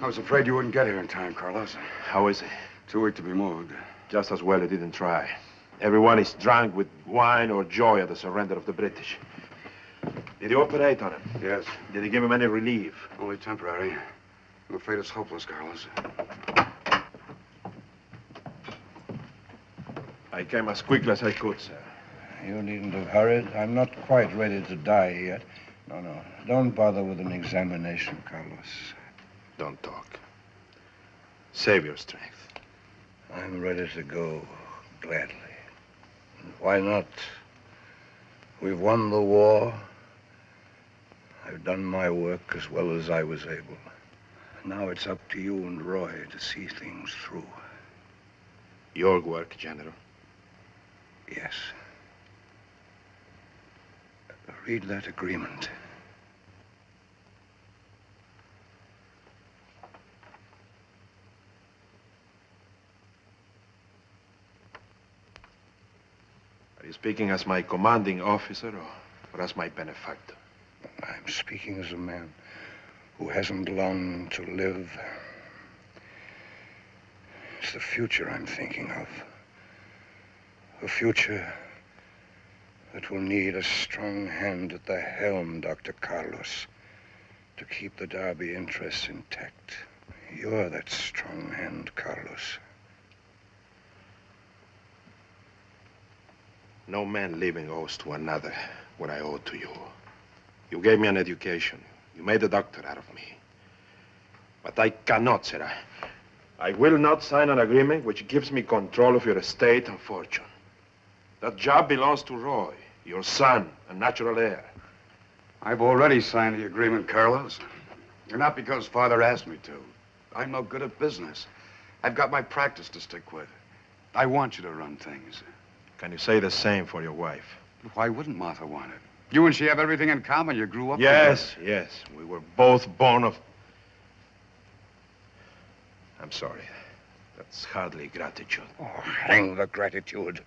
I was afraid you wouldn't get here in time, Carlos. How is he? Too weak to be moved. Just as well he didn't try. Everyone is drunk with wine or joy at the surrender of the British. Did you operate on him? Yes. Did he give him any relief? Only temporary. I'm afraid it's hopeless, Carlos. I came as quickly as I could, sir. You needn't have hurried. I'm not quite ready to die yet. No. Don't bother with an examination, Carlos. Don't talk. Save your strength. I'm ready to go, gladly. Why not? We've won the war. I've done my work as well as I was able. Now it's up to you and Roy to see things through. Your work, General. Yes. Read that agreement. Are you speaking as my commanding officer or as my benefactor? I'm speaking as a man who hasn't long to live. It's the future I'm thinking of. A future that will need a strong hand at the helm, Dr. Carlos, to keep the Darby interests intact. You're that strong hand, Carlos. No man living owes to another what I owe to you. You gave me an education. You made a doctor out of me. But I cannot, sir. I will not sign an agreement which gives me control of your estate and fortune. That job belongs to Roy, your son and natural heir. I've already signed the agreement, Carlos. And not because Father asked me to. I'm no good at business. I've got my practice to stick with. I want you to run things. Can you say the same for your wife? Why wouldn't Martha want it? You and she have everything in common. You grew up Yes. We were both born of... I'm sorry. That's hardly gratitude. Oh, hang the gratitude.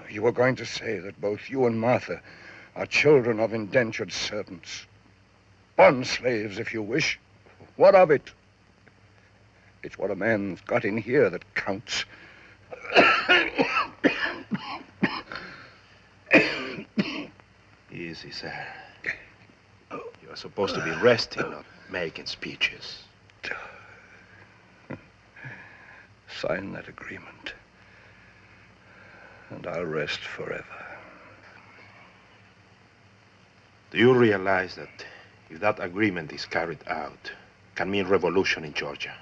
You were going to say that both you and Martha are children of indentured servants. Bond slaves, if you wish. What of it? It's what a man's got in here that counts. Easy, sir. You're supposed to be resting, not making speeches. Sign that agreement, and I'll rest forever. Do you realize that if that agreement is carried out, it can mean revolution in Georgia?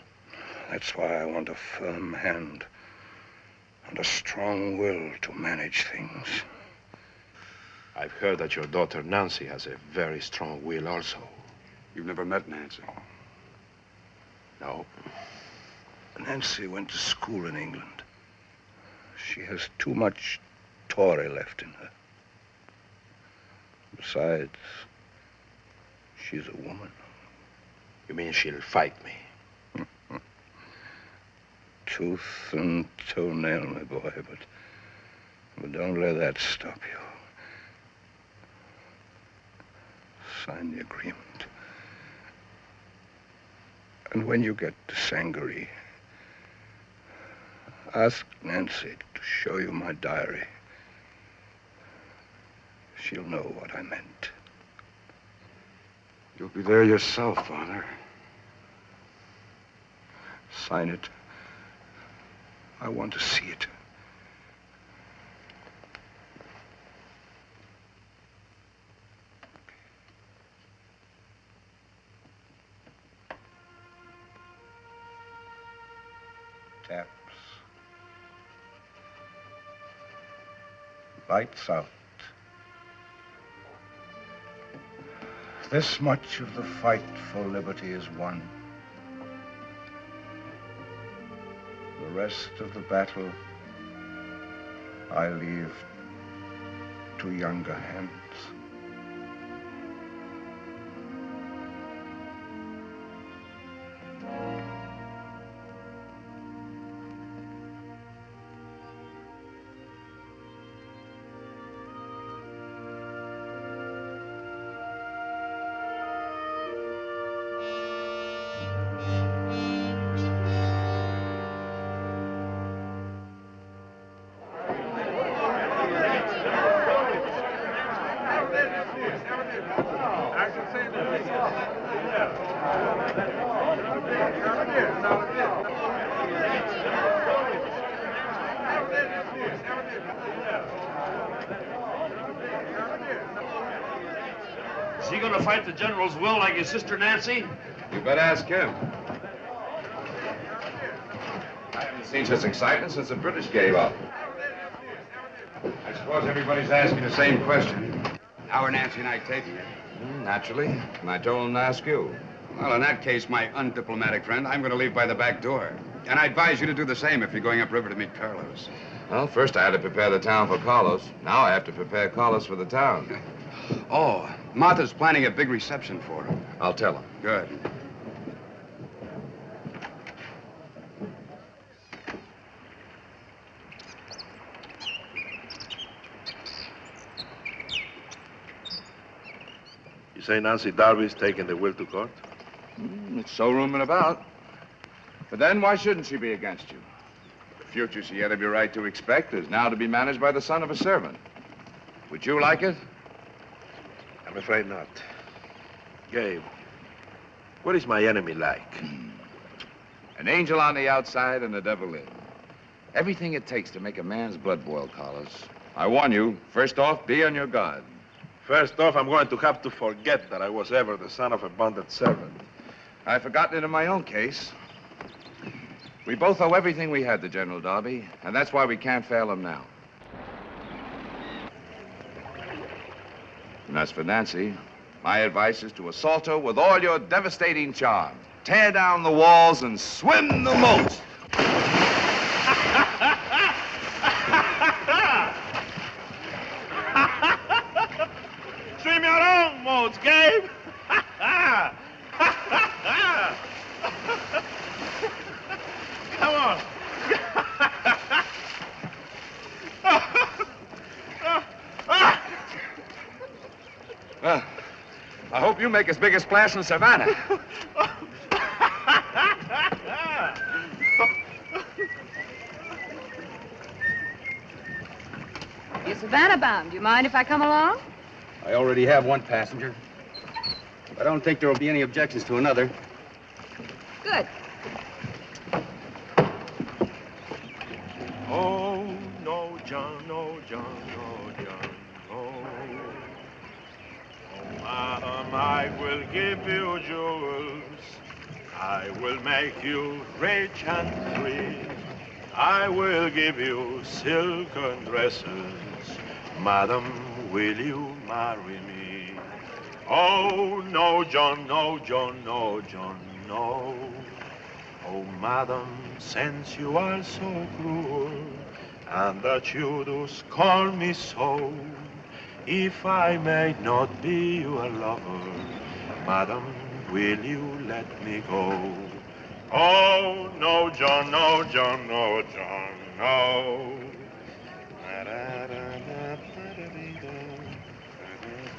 That's why I want a firm hand and a strong will to manage things. I've heard that your daughter Nancy has a very strong will also. You've never met Nancy? No. Nancy went to school in England. She has too much Tory left in her. Besides, she's a woman. You mean she'll fight me? Tooth and toenail, my boy, but don't let that stop you. Sign the agreement. And when you get to Sangaree, ask Nancy to show you my diary. She'll know what I meant. You'll be there yourself, Father. Sign it. I want to see it. Taps. Lights out. This much of the fight for liberty is won. The rest of the battle I leave to younger hands. Is he gonna fight the General's will like his sister Nancy? You better ask him. I haven't seen such excitement since the British gave up. I suppose everybody's asking the same question. How are Nancy and I taking it? Naturally. And I told him to ask you. Well, in that case, my undiplomatic friend, I'm going to leave by the back door. And I advise you to do the same if you're going upriver to meet Carlos. Well, first I had to prepare the town for Carlos. Now I have to prepare Carlos for the town. Oh, Martha's planning a big reception for him. I'll tell him. Good. You say Nancy Darby's taking the will to court? It's so rumored about. But then why shouldn't she be against you? The future she had every right to expect is now to be managed by the son of a servant. Would you like it? I'm afraid not. Gabe, what is my enemy like? An angel on the outside and a devil in. Everything it takes to make a man's blood boil, Carlos. I warn you, first off, be on your guard. First off, I'm going to have to forget that I was ever the son of a bonded servant. I've forgotten it in my own case. We both owe everything we had to General Darby, and that's why we can't fail him now. And as for Nancy, my advice is to assault her with all your devastating charm. Tear down the walls and swim the moat. Swim your own moats, Gabe! Come on! Well, I hope you make as big a splash in Savannah. You're Savannah bound. Do you mind if I come along? I already have one passenger. I don't think there will be any objections to another. Good. Oh, no, John, no, John, no, John, no. Oh, madam, I will give you jewels. I will make you rich and free. I will give you silken dresses. Madam, will you marry me? Oh, no, John, no, John, no, John, no. Oh, madam, since you are so cruel, and that you do scorn me so, if I may not be your lover, madam, will you let me go? Oh, no, John, no, John, no, John, no.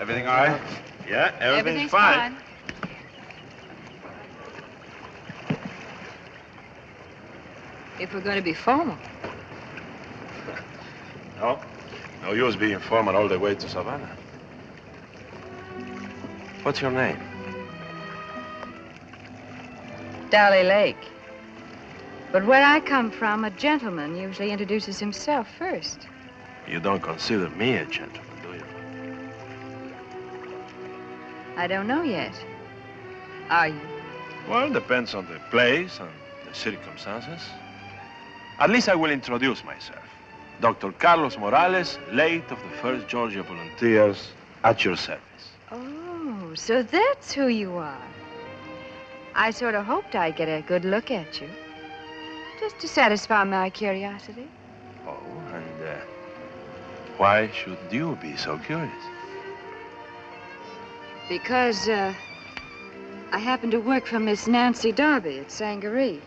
Everything all right? Yeah, everything's fine. If we're going to be formal. No, no use being formal all the way to Savannah. What's your name? Dolly Lake. But where I come from, a gentleman usually introduces himself first. You don't consider me a gentleman, do you? I don't know yet. Are you? Well, depends on the place and the circumstances. At least I will introduce myself. Dr. Carlos Morales, late of the 1st Georgia Volunteers, at your service. Oh, so that's who you are. I sort of hoped I'd get a good look at you. Just to satisfy my curiosity. Oh, and why should you be so curious? Because, I happen to work for Miss Nancy Darby at Sangaree.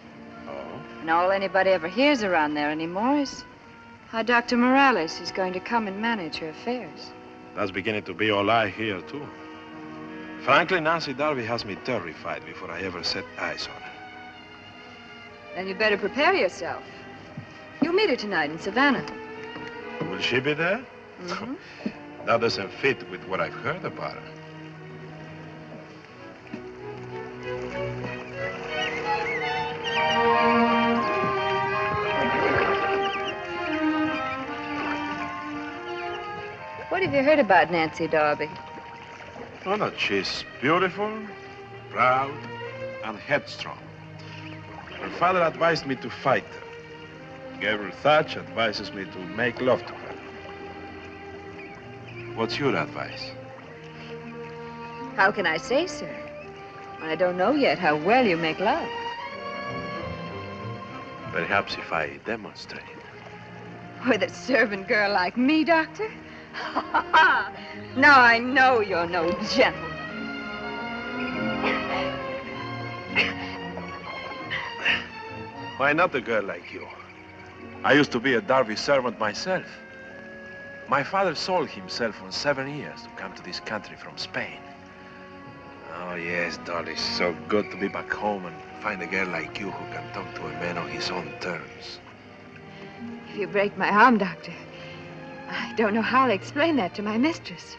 Oh? And all anybody ever hears around there anymore is how Dr. Morales is going to come and manage her affairs. That's beginning to be all I hear, too. Frankly, Nancy Darby has me terrified before I ever set eyes on her. Then you better prepare yourself. You'll meet her tonight in Savannah. Will she be there? Mm-hmm. That doesn't fit with what I've heard about her. What have you heard about Nancy Darby? Oh, that she's beautiful, proud, and headstrong. Her father advised me to fight her. Gabriel Thatch advises me to make love to her. What's your advice? How can I say, sir? I don't know yet how well you make love. Perhaps if I demonstrate. With a servant girl like me, Doctor? Now I know you're no gentleman. Why not a girl like you? I used to be a Darby servant myself. My father sold himself for 7 years to come to this country from Spain. Oh, yes, Dolly, it's so good to be back home and find a girl like you who can talk to a man on his own terms. If you break my arm, Doctor, I don't know how to explain that to my mistress.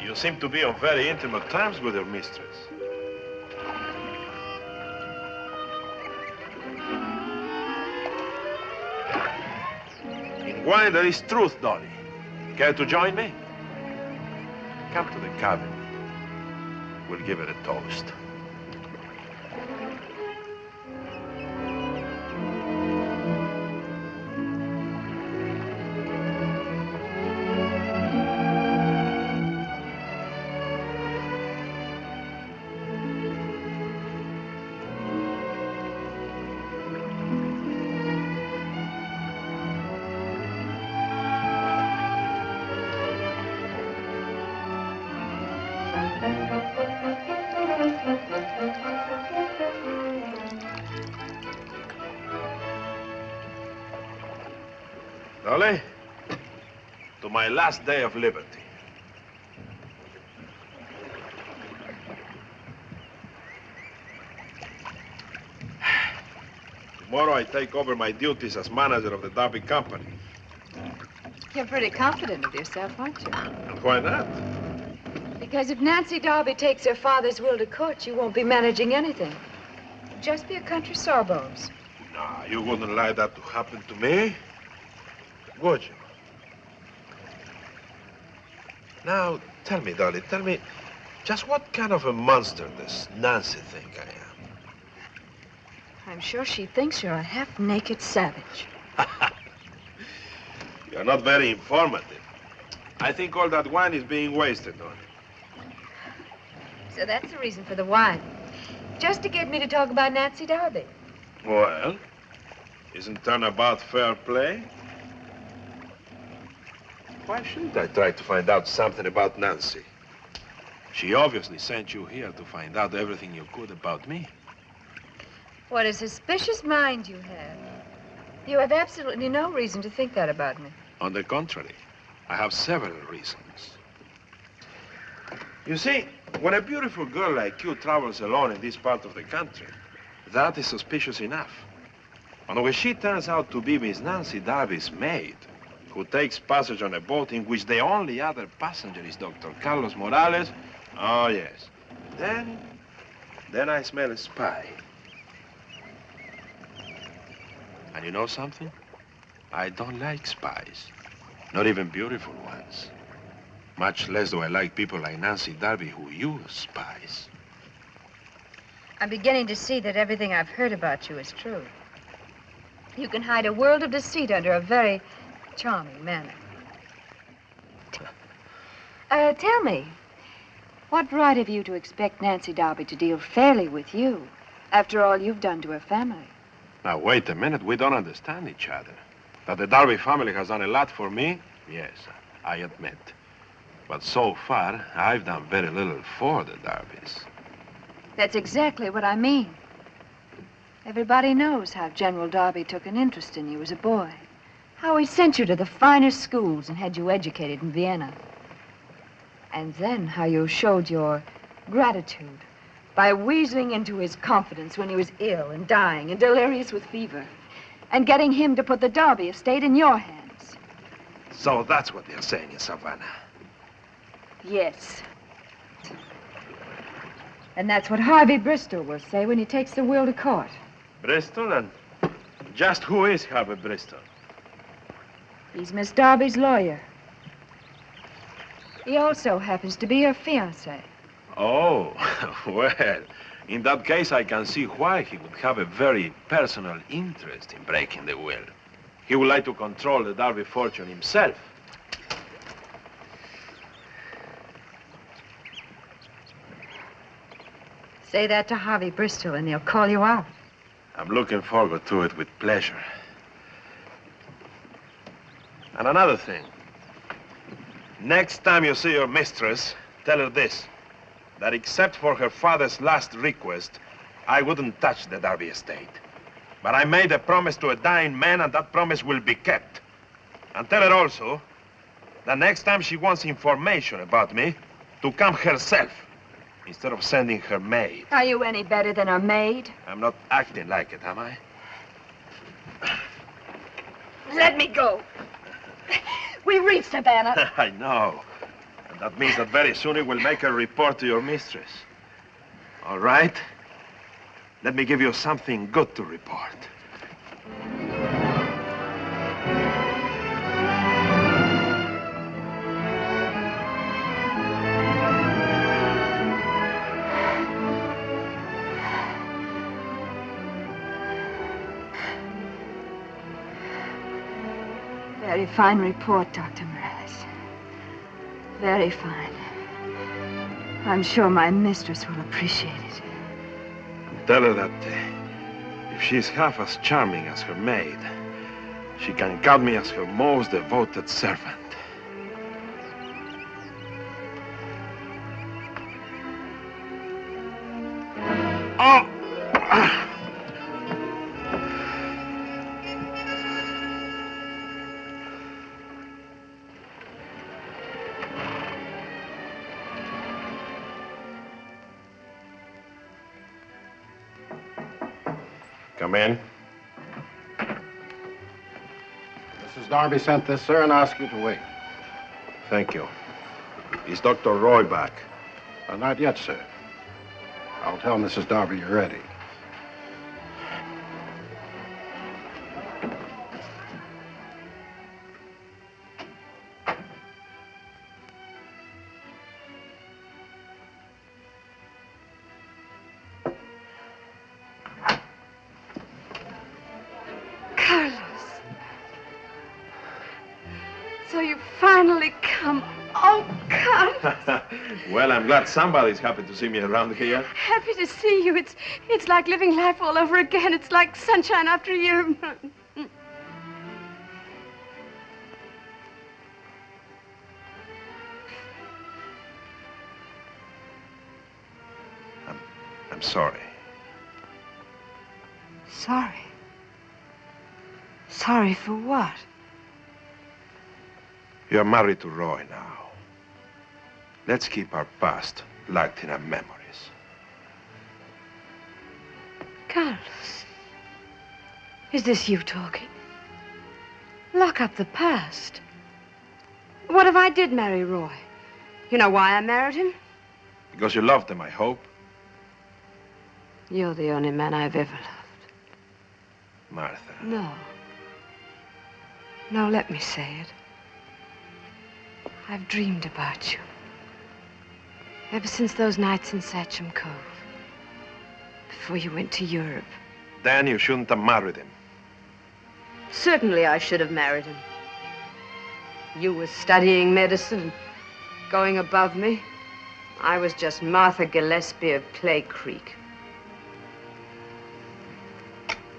You seem to be on very intimate terms with your mistress. In wine there is truth, Dolly. Care to join me? Come to the cabin. We'll give it a toast. Dolly, to my last day of liberty. Tomorrow I take over my duties as manager of the Darby Company. You're pretty confident of yourself, aren't you? And why not? Because if Nancy Darby takes her father's will to court, you won't be managing anything. You'll just be a country sawbones. No, you wouldn't allow that to happen to me, would you? Now, tell me, Dolly, tell me, just what kind of a monster does Nancy think I am? I'm sure she thinks you're a half-naked savage. You're not very informative. I think all that wine is being wasted on you. So that's the reason for the wine. Just to get me to talk about Nancy Darby. Well, isn't turnabout fair play? Why shouldn't I try to find out something about Nancy? She obviously sent you here to find out everything you could about me. What a suspicious mind you have. You have absolutely no reason to think that about me. On the contrary, I have several reasons. You see, when a beautiful girl like you travels alone in this part of the country, that is suspicious enough. And when she turns out to be Miss Nancy Darby's maid, who takes passage on a boat in which the only other passenger is Dr. Carlos Morales, oh yes, then I smell a spy. And you know something? I don't like spies, not even beautiful ones. Much less do I like people like Nancy Darby who use spies. I'm beginning to see that everything I've heard about you is true. You can hide a world of deceit under a very charming manner. Tell me, what right have you to expect Nancy Darby to deal fairly with you after all you've done to her family? Now, wait a minute. We don't understand each other. That the Darby family has done a lot for me, yes, I admit. But so far, I've done very little for the Darbys. That's exactly what I mean. Everybody knows how General Darby took an interest in you as a boy. How he sent you to the finest schools and had you educated in Vienna. And then how you showed your gratitude by weaseling into his confidence when he was ill and dying and delirious with fever, and getting him to put the Darby estate in your hands. So that's what they're saying in Savannah. Yes. And that's what Harvey Bristol will say when he takes the will to court. Bristol? And just who is Harvey Bristol? He's Miss Darby's lawyer. He also happens to be her fiancé. Oh, well, in that case, I can see why he would have a very personal interest in breaking the will. He would like to control the Darby fortune himself. Say that to Harvey Bristol and he'll call you out. I'm looking forward to it with pleasure. And another thing. Next time you see your mistress, tell her this, that except for her father's last request, I wouldn't touch the Darby estate. But I made a promise to a dying man, and that promise will be kept. And tell her also that next time she wants information about me, to come herself, instead of sending her maid. Are you any better than her maid? I'm not acting like it, am I? Let me go. We reached Savannah. I know. And that means that very soon you will make a report to your mistress. All right? Let me give you something good to report. Very fine report, Dr. Morales. Very fine. I'm sure my mistress will appreciate it. Tell her that if she's half as charming as her maid, she can count me as her most devoted servant. Oh! Come in. Mrs. Darby sent this, sir, and asked you to wait. Thank you. Is Dr. Roy back? Not yet, sir. I'll tell Mrs. Darby you're ready. So you finally come. Oh, Carlos. Well, I'm glad somebody's happy to see me around here. Happy to see you. It's like living life all over again. It's like sunshine after a year of... I'm sorry. Sorry? Sorry for what? You're married to Roy now. Let's keep our past locked in our memories. Carlos, is this you talking? Lock up the past. What if I did marry Roy? You know why I married him? Because you loved him, I hope. You're the only man I've ever loved. Martha. No. No, let me say it. I've dreamed about you. Ever since those nights in Satcham Cove. Before you went to Europe. Then you shouldn't have married him. Certainly I should have married him. You were studying medicine and going above me. I was just Martha Gillespie of Clay Creek.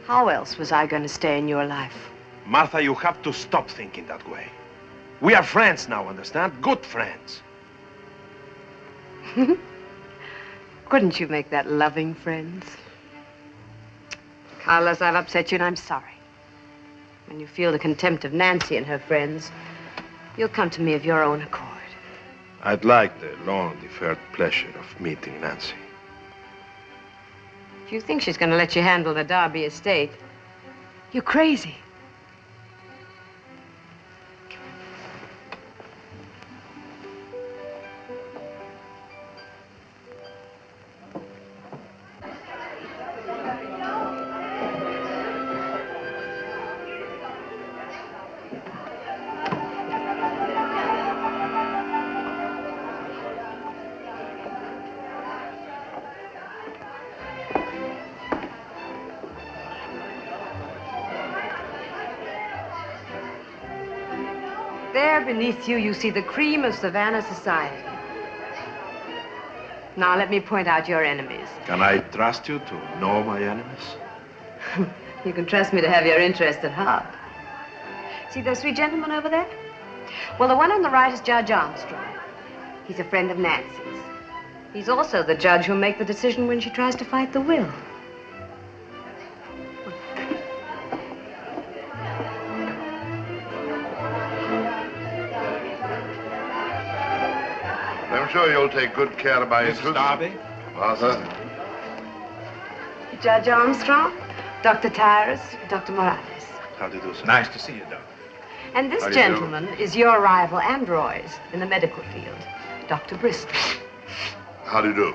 How else was I going to stay in your life? Martha, you have to stop thinking that way. We are friends now, understand? Good friends. Couldn't you make that loving friends? Carlos, I've upset you and I'm sorry. When you feel the contempt of Nancy and her friends, you'll come to me of your own accord. I'd like the long-deferred pleasure of meeting Nancy. If you think she's going to let you handle the Darby estate, you're crazy. There beneath you, you see the cream of Savannah society. Now, let me point out your enemies. Can I trust you to know my enemies? You can trust me to have your interest at heart. See those three gentlemen over there? Well, the one on the right is Judge Armstrong. He's a friend of Nancy's. He's also the judge who'll make the decision when she tries to fight the will. I'm sure you'll take good care of my interests. Darby? Martha? Judge Armstrong, Dr. Tyrus, Dr. Morales. How do you do, sir? Nice to see you, Doc. And this How do you do? gentleman is your rival and Roy's in the medical field, Dr. Bristol. How do you do?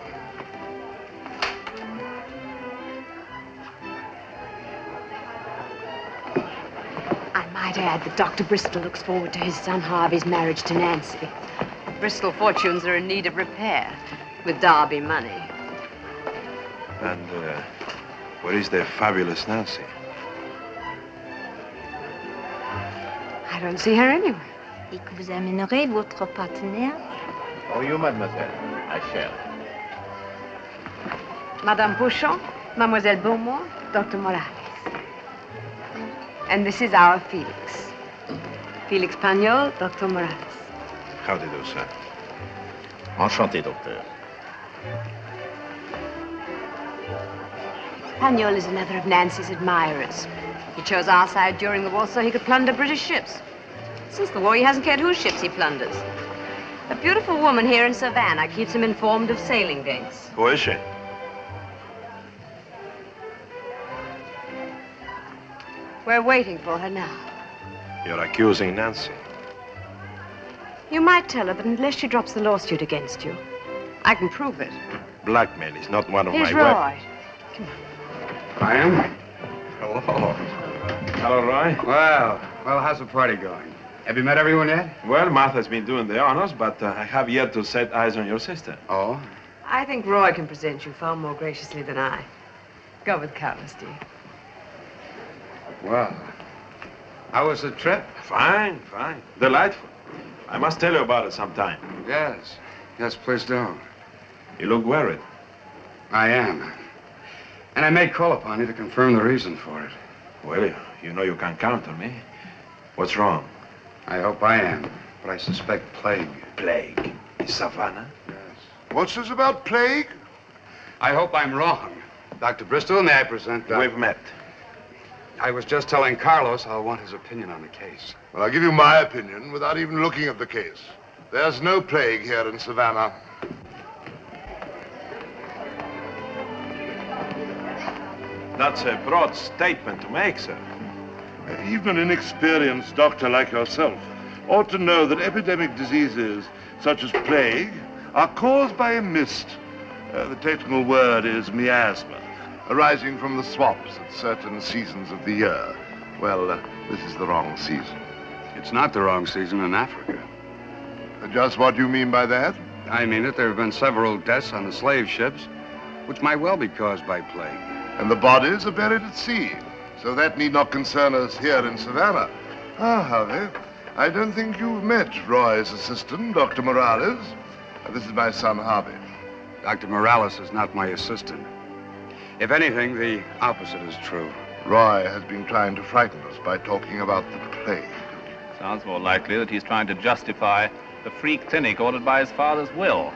I might add that Dr. Bristol looks forward to his son Harvey's marriage to Nancy. Bristol fortunes are in need of repair with Darby money. And where is the fabulous Nancy? I don't see her anywhere. Et que vous amènerez votre partenaire? Oh, you, mademoiselle. I shall. Madame Bouchon, Mademoiselle Beaumont, Dr. Morales. And this is our Felix. Felix Pagnol, Dr. Morales. How do you do, sir? Enchanté, docteur. Pagnol is another of Nancy's admirers. He chose our side during the war so he could plunder British ships. Since the war, he hasn't cared whose ships he plunders. A beautiful woman here in Savannah keeps him informed of sailing dates. Who is she? We're waiting for her now. You're accusing Nancy. You might tell her that unless she drops the lawsuit against you, I can prove it. Blackmail is not one of Here's my Roy. weapons. I am? Hello. Hello, Roy. Well, how's the party going? Have you met everyone yet? Well, Martha's been doing the honors, but I have yet to set eyes on your sister. Oh? I think Roy can present you far more graciously than I. Go with Carlos, dear. Well, how was the trip? Fine, fine. Delightful. I must tell you about it sometime. Yes. Yes, please do. You look worried. I am. And I may call upon you to confirm the reason for it. Well, you know you can count on me. What's wrong? I hope I am, but I suspect plague. Plague? In Savannah? Yes. What's this about plague? I hope I'm wrong. Dr. Bristol, may I present... We've met. I was just telling Carlos I'll want his opinion on the case. Well, I'll give you my opinion without even looking at the case. There's no plague here in Savannah. That's a broad statement to make, sir. Even an inexperienced doctor like yourself ought to know that epidemic diseases, such as plague, are caused by a mist. The technical word is miasma, arising from the swamps at certain seasons of the year. Well, this is the wrong season. It's not the wrong season in Africa. Just what do you mean by that? I mean that there have been several deaths on the slave ships, which might well be caused by plague. And the bodies are buried at sea, so that need not concern us here in Savannah. Ah, Harvey, I don't think you've met Roy's assistant, Dr. Morales. This is my son, Harvey. Dr. Morales is not my assistant. If anything, the opposite is true. Roy has been trying to frighten us by talking about the plague. Sounds more likely that he's trying to justify the free clinic ordered by his father's will.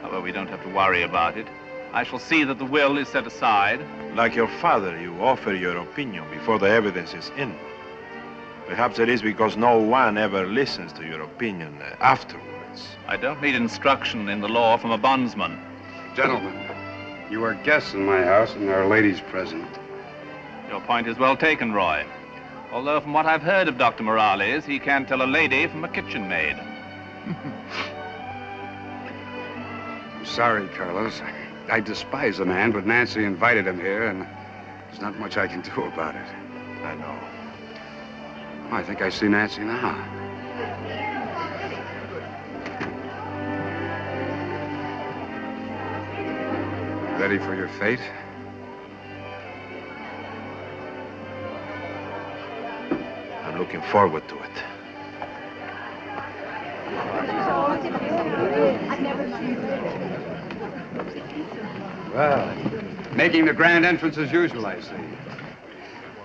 However, we don't have to worry about it. I shall see that the will is set aside. Like your father, you offer your opinion before the evidence is in. Perhaps it is because no one ever listens to your opinion afterwards. I don't need instruction in the law from a bondsman. Gentlemen, you are guests in my house and there are ladies present. Your point is well taken, Roy. Although from what I've heard of Dr. Morales, he can't tell a lady from a kitchen maid. I'm sorry, Carlos. I despise the man, but Nancy invited him here, and there's not much I can do about it. I know. Oh, I think I see Nancy now. Ready for your fate? I'm looking forward to it. Well, making the grand entrance as usual, I see.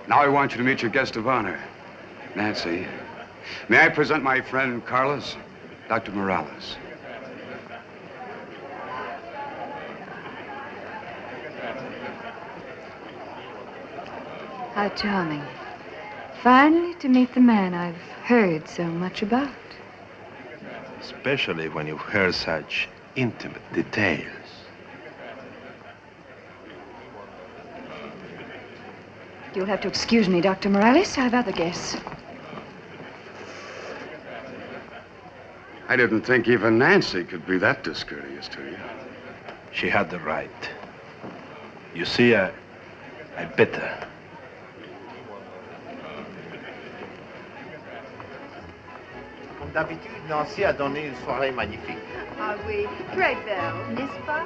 Now I want you to meet your guest of honor, Nancy. May I present my friend Carlos, Dr. Morales. How charming. Finally to meet the man I've heard so much about. Especially when you've heard such intimate details. You'll have to excuse me, Dr. Morales. I have other guests. I didn't think even Nancy could be that discourteous to you. She had the right. You see, I bit her. Comme d'habitude, Nancy a donné une soirée magnifique. Ah oui, très belle, n'est-ce pas?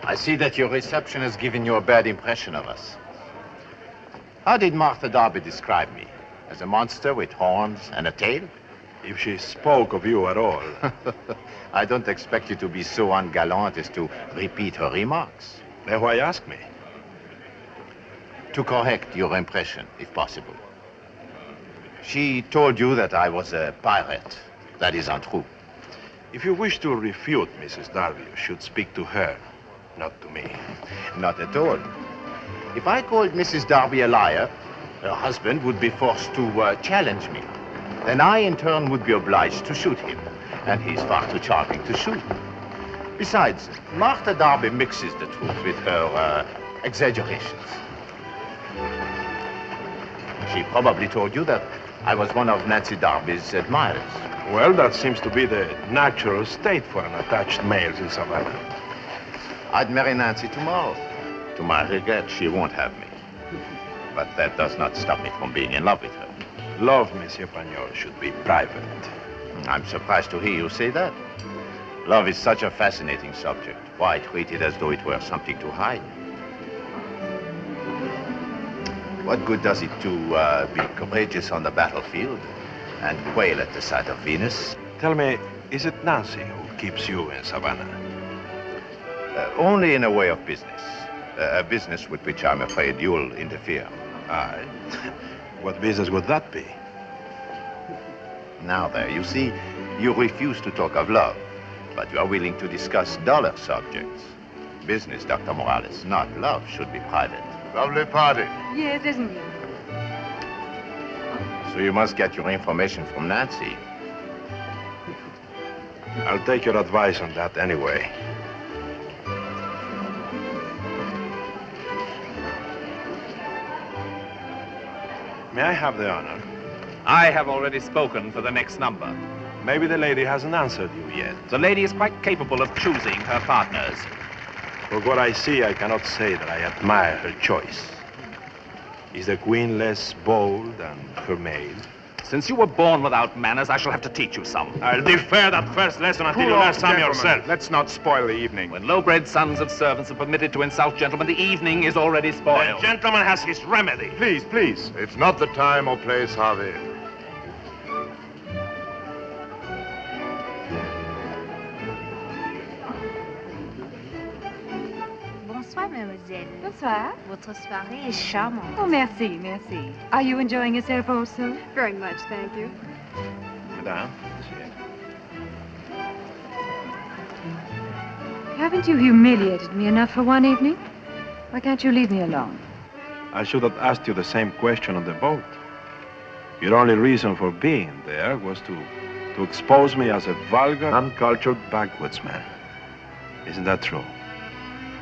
I see that your reception has given you a bad impression of us. How did Martha Darby describe me? As a monster with horns and a tail? If she spoke of you at all. I don't expect you to be so ungallant as to repeat her remarks. Then why ask me? To correct your impression, if possible. She told you that I was a pirate. That is untrue. If you wish to refute Mrs. Darby, you should speak to her, not to me. Not at all. If I called Mrs. Darby a liar, her husband would be forced to challenge me. Then I, in turn, would be obliged to shoot him. And he's far too charming to shoot. Besides, Martha Darby mixes the truth with her exaggerations. She probably told you that I was one of Nancy Darby's admirers. Well, that seems to be the natural state for an attached male in Savannah. I'd marry Nancy tomorrow. To my regret, she won't have me. But that does not stop me from being in love with her. Love, Monsieur Pagnol, should be private. I'm surprised to hear you say that. Love is such a fascinating subject. Why treat it as though it were something to hide? What good does it to be courageous on the battlefield and quail at the sight of Venus? Tell me, is it Nancy who keeps you in Savannah? Only in a way of business. A business with which I'm afraid you'll interfere. Aye. What business would that be? Now there, you see, you refuse to talk of love, but you are willing to discuss duller subjects. Business, Dr. Morales, not love, should be private. Lovely party. Yes, isn't it? So you must get your information from Nancy. I'll take your advice on that anyway. May I have the honor? I have already spoken for the next number. Maybe the lady hasn't answered you yet. The lady is quite capable of choosing her partners. For what I see, I cannot say that I admire her choice. Is the queen less bold than her maid? Since you were born without manners, I shall have to teach you some. I'll defer that first lesson until you learn some yourself. Let's not spoil the evening. When low-bred sons of servants are permitted to insult gentlemen, the evening is already spoiled. The gentleman has his remedy. Please, please. It's not the time or place, Harvey. Bonsoir, mademoiselle. Bonsoir. Votre soirée est charmante. Oh, merci, merci. Are you enjoying yourself also? Very much, thank you. Madame? Haven't you humiliated me enough for one evening? Why can't you leave me alone? I should have asked you the same question on the boat. Your only reason for being there was to expose me as a vulgar, uncultured backwoodsman. Isn't that true?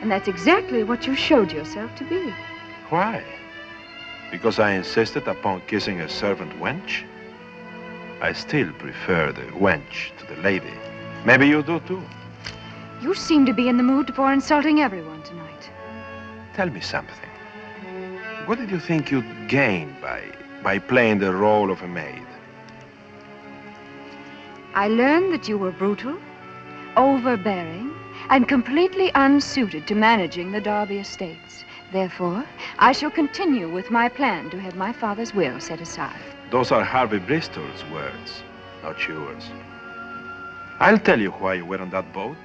And that's exactly what you showed yourself to be. Why? Because I insisted upon kissing a servant wench? I still prefer the wench to the lady. Maybe you do too. You seem to be in the mood for insulting everyone tonight. Tell me something. What did you think you'd gain by playing the role of a maid? I learned that you were brutal, overbearing, and completely unsuited to managing the Darby estates. Therefore, I shall continue with my plan to have my father's will set aside. Those are Harvey Bristol's words, not yours. I'll tell you why you were on that boat.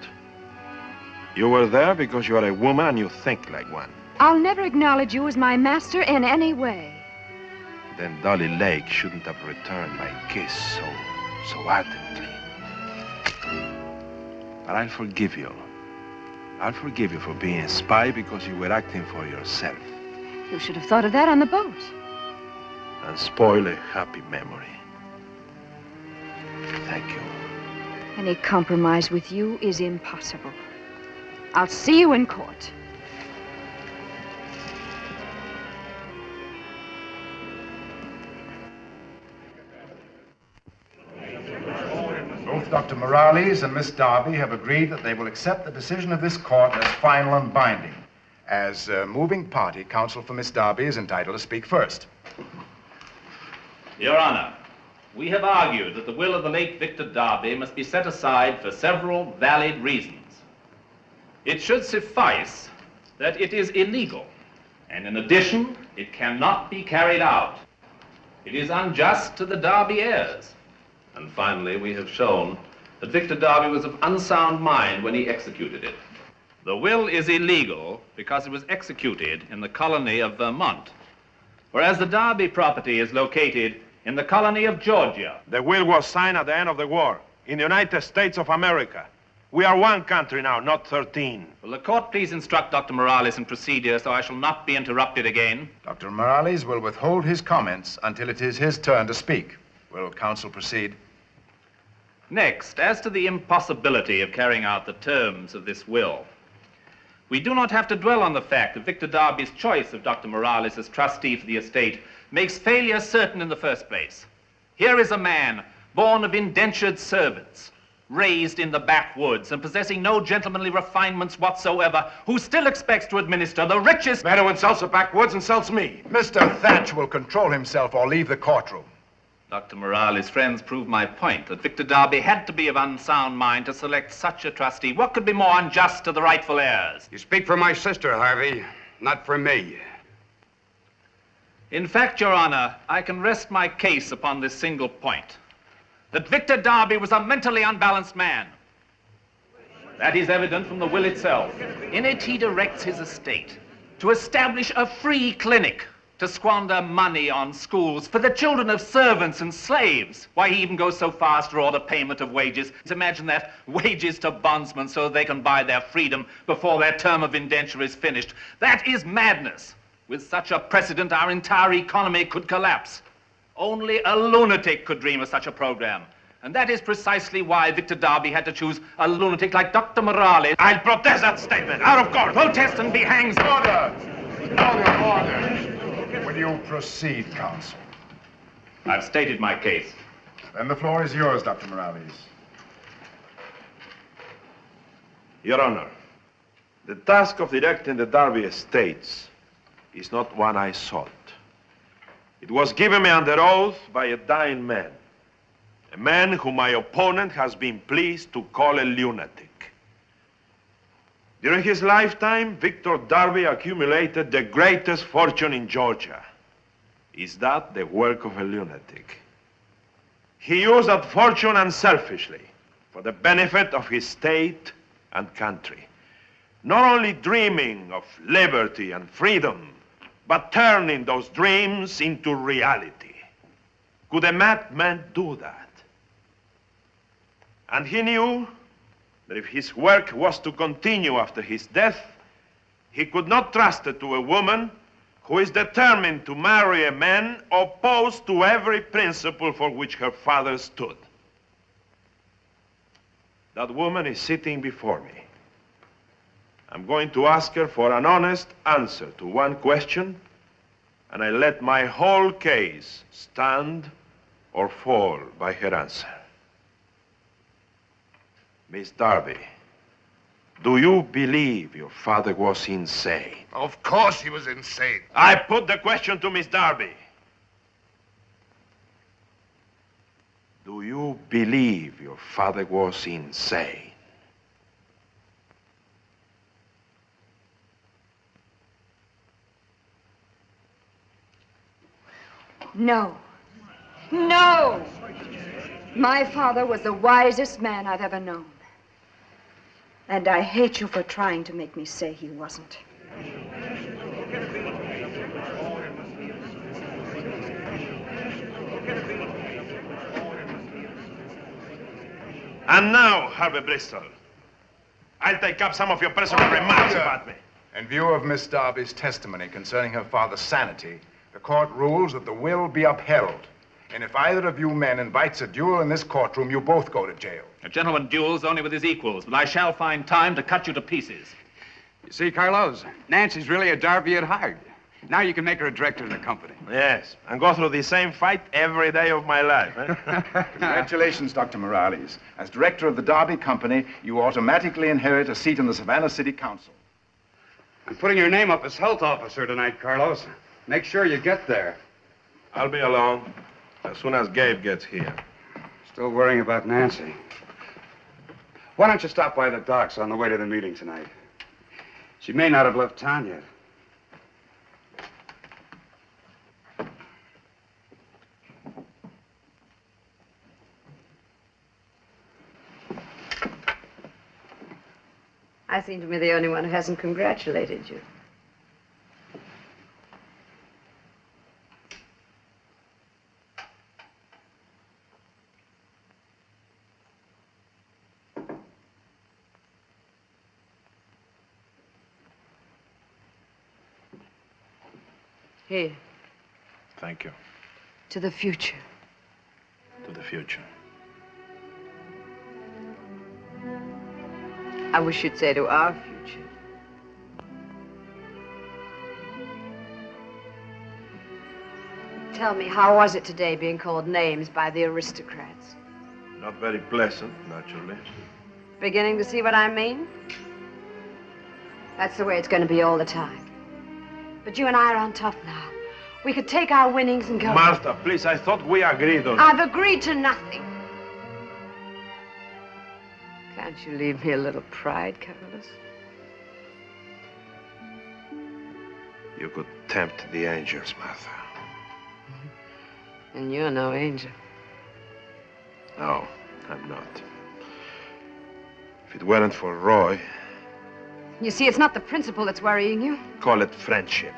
You were there because you are a woman and you think like one. I'll never acknowledge you as my master in any way. Then Dolly Lake shouldn't have returned my kiss so ardently. But I'll forgive you. I'll forgive you for being a spy because you were acting for yourself. You should have thought of that on the boat. And spoil a happy memory. Thank you. Any compromise with you is impossible. I'll see you in court. Both Dr. Morales and Miss Darby have agreed that they will accept the decision of this court as final and binding. As moving party, counsel for Miss Darby is entitled to speak first. Your Honor, we have argued that the will of the late Victor Darby must be set aside for several valid reasons. It should suffice that it is illegal, and in addition, it cannot be carried out. It is unjust to the Darby heirs. And finally, we have shown that Victor Darby was of unsound mind when he executed it. The will is illegal because it was executed in the colony of Vermont, whereas the Darby property is located in the colony of Georgia. The will was signed at the end of the war in the United States of America. We are one country now, not 13. Will the court please instruct Dr. Morales in procedure so I shall not be interrupted again? Dr. Morales will withhold his comments until it is his turn to speak. Will counsel proceed? Next, as to the impossibility of carrying out the terms of this will, we do not have to dwell on the fact that Victor Darby's choice of Dr. Morales as trustee for the estate makes failure certain in the first place. Here is a man born of indentured servants, raised in the backwoods and possessing no gentlemanly refinements whatsoever, who still expects to administer the richest man who insults the backwoods insults me. Mr. Thatch will control himself or leave the courtroom. Dr. Morales' friends prove my point, that Victor Darby had to be of unsound mind to select such a trustee. What could be more unjust to the rightful heirs? You speak for my sister, Harvey, not for me. In fact, Your Honor, I can rest my case upon this single point, that Victor Darby was a mentally unbalanced man. That is evident from the will itself. In it, he directs his estate to establish a free clinic, to squander money on schools for the children of servants and slaves. Why, he even goes so far as to order payment of wages. Imagine that, wages to bondsmen so they can buy their freedom before their term of indenture is finished. That is madness. With such a precedent, our entire economy could collapse. Only a lunatic could dream of such a program. And that is precisely why Victor Darby had to choose a lunatic like Dr. Morales. I'll protest that statement. Out of court. Protest and be hanged. Order! Order! Will you proceed, counsel? I've stated my case. Then the floor is yours, Dr. Morales. Your Honor, the task of directing the Darby estates is not one I sought. It was given me under oath by a dying man, a man whom my opponent has been pleased to call a lunatic. During his lifetime, Victor Darby accumulated the greatest fortune in Georgia. Is that the work of a lunatic? He used that fortune unselfishly for the benefit of his state and country, not only dreaming of liberty and freedom, but turning those dreams into reality. Could a madman do that? And he knew that if his work was to continue after his death, he could not trust it to a woman who is determined to marry a man opposed to every principle for which her father stood. That woman is sitting before me. I'm going to ask her for an honest answer to one question, and I let my whole case stand or fall by her answer. Miss Darby, do you believe your father was insane? Of course he was insane. I put the question to Miss Darby. Do you believe your father was insane? No. No! My father was the wisest man I've ever known. And I hate you for trying to make me say he wasn't. And now, Harvey Bristol, I'll take up some of your personal remarks about me. In view of Miss Darby's testimony concerning her father's sanity, the court rules that the will be upheld. And if either of you men invites a duel in this courtroom, you both go to jail. A gentleman duels only with his equals, but I shall find time to cut you to pieces. You see, Carlos, Nancy's really a Darby at heart. Now you can make her a director in the company. Yes, and go through the same fight every day of my life. Congratulations, Dr. Morales. As director of the Darby Company, you automatically inherit a seat in the Savannah City Council. I'm putting your name up as health officer tonight, Carlos. Make sure you get there. I'll be along as soon as Gabe gets here. Still worrying about Nancy. Why don't you stop by the docks on the way to the meeting tonight? She may not have left town yet. I seem to be the only one who hasn't congratulated you. Here. Thank you. To the future. To the future. I wish you'd say to our future. Tell me, how was it today being called names by the aristocrats? Not very pleasant, naturally. Beginning to see what I mean? That's the way it's going to be all the time. But you and I are on top now. We could take our winnings and go. Martha, please, I thought we agreed on... I've agreed to nothing. Can't you leave me a little pride, Carlos? You could tempt the angels, Martha. And you're no angel. No, I'm not. If it weren't for Roy... You see, it's not the principle that's worrying you. Call it friendship.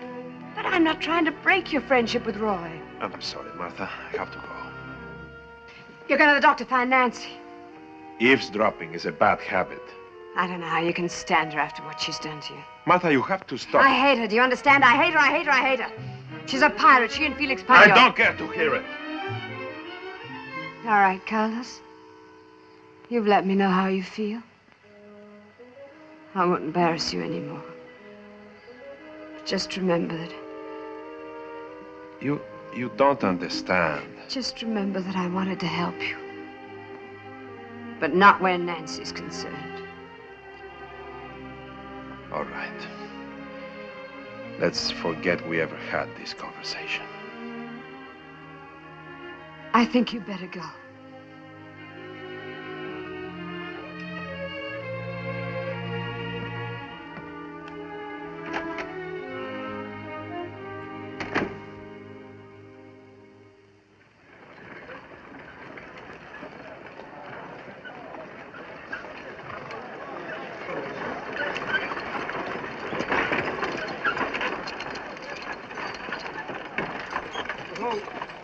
But I'm not trying to break your friendship with Roy. I'm sorry, Martha. I have to go. You're going to the doctor to find Nancy. Eavesdropping is a bad habit. I don't know how you can stand her after what she's done to you. Martha, you have to stop. I hate her. Do you understand? I hate her, I hate her, I hate her. She's a pirate. She and Felix Payot. I don't care to hear it. All right, Carlos. You've let me know how you feel. I won't embarrass you anymore. But just remember that... You don't understand. Just remember that I wanted to help you. But not where Nancy's concerned. All right. Let's forget we ever had this conversation. I think you better go.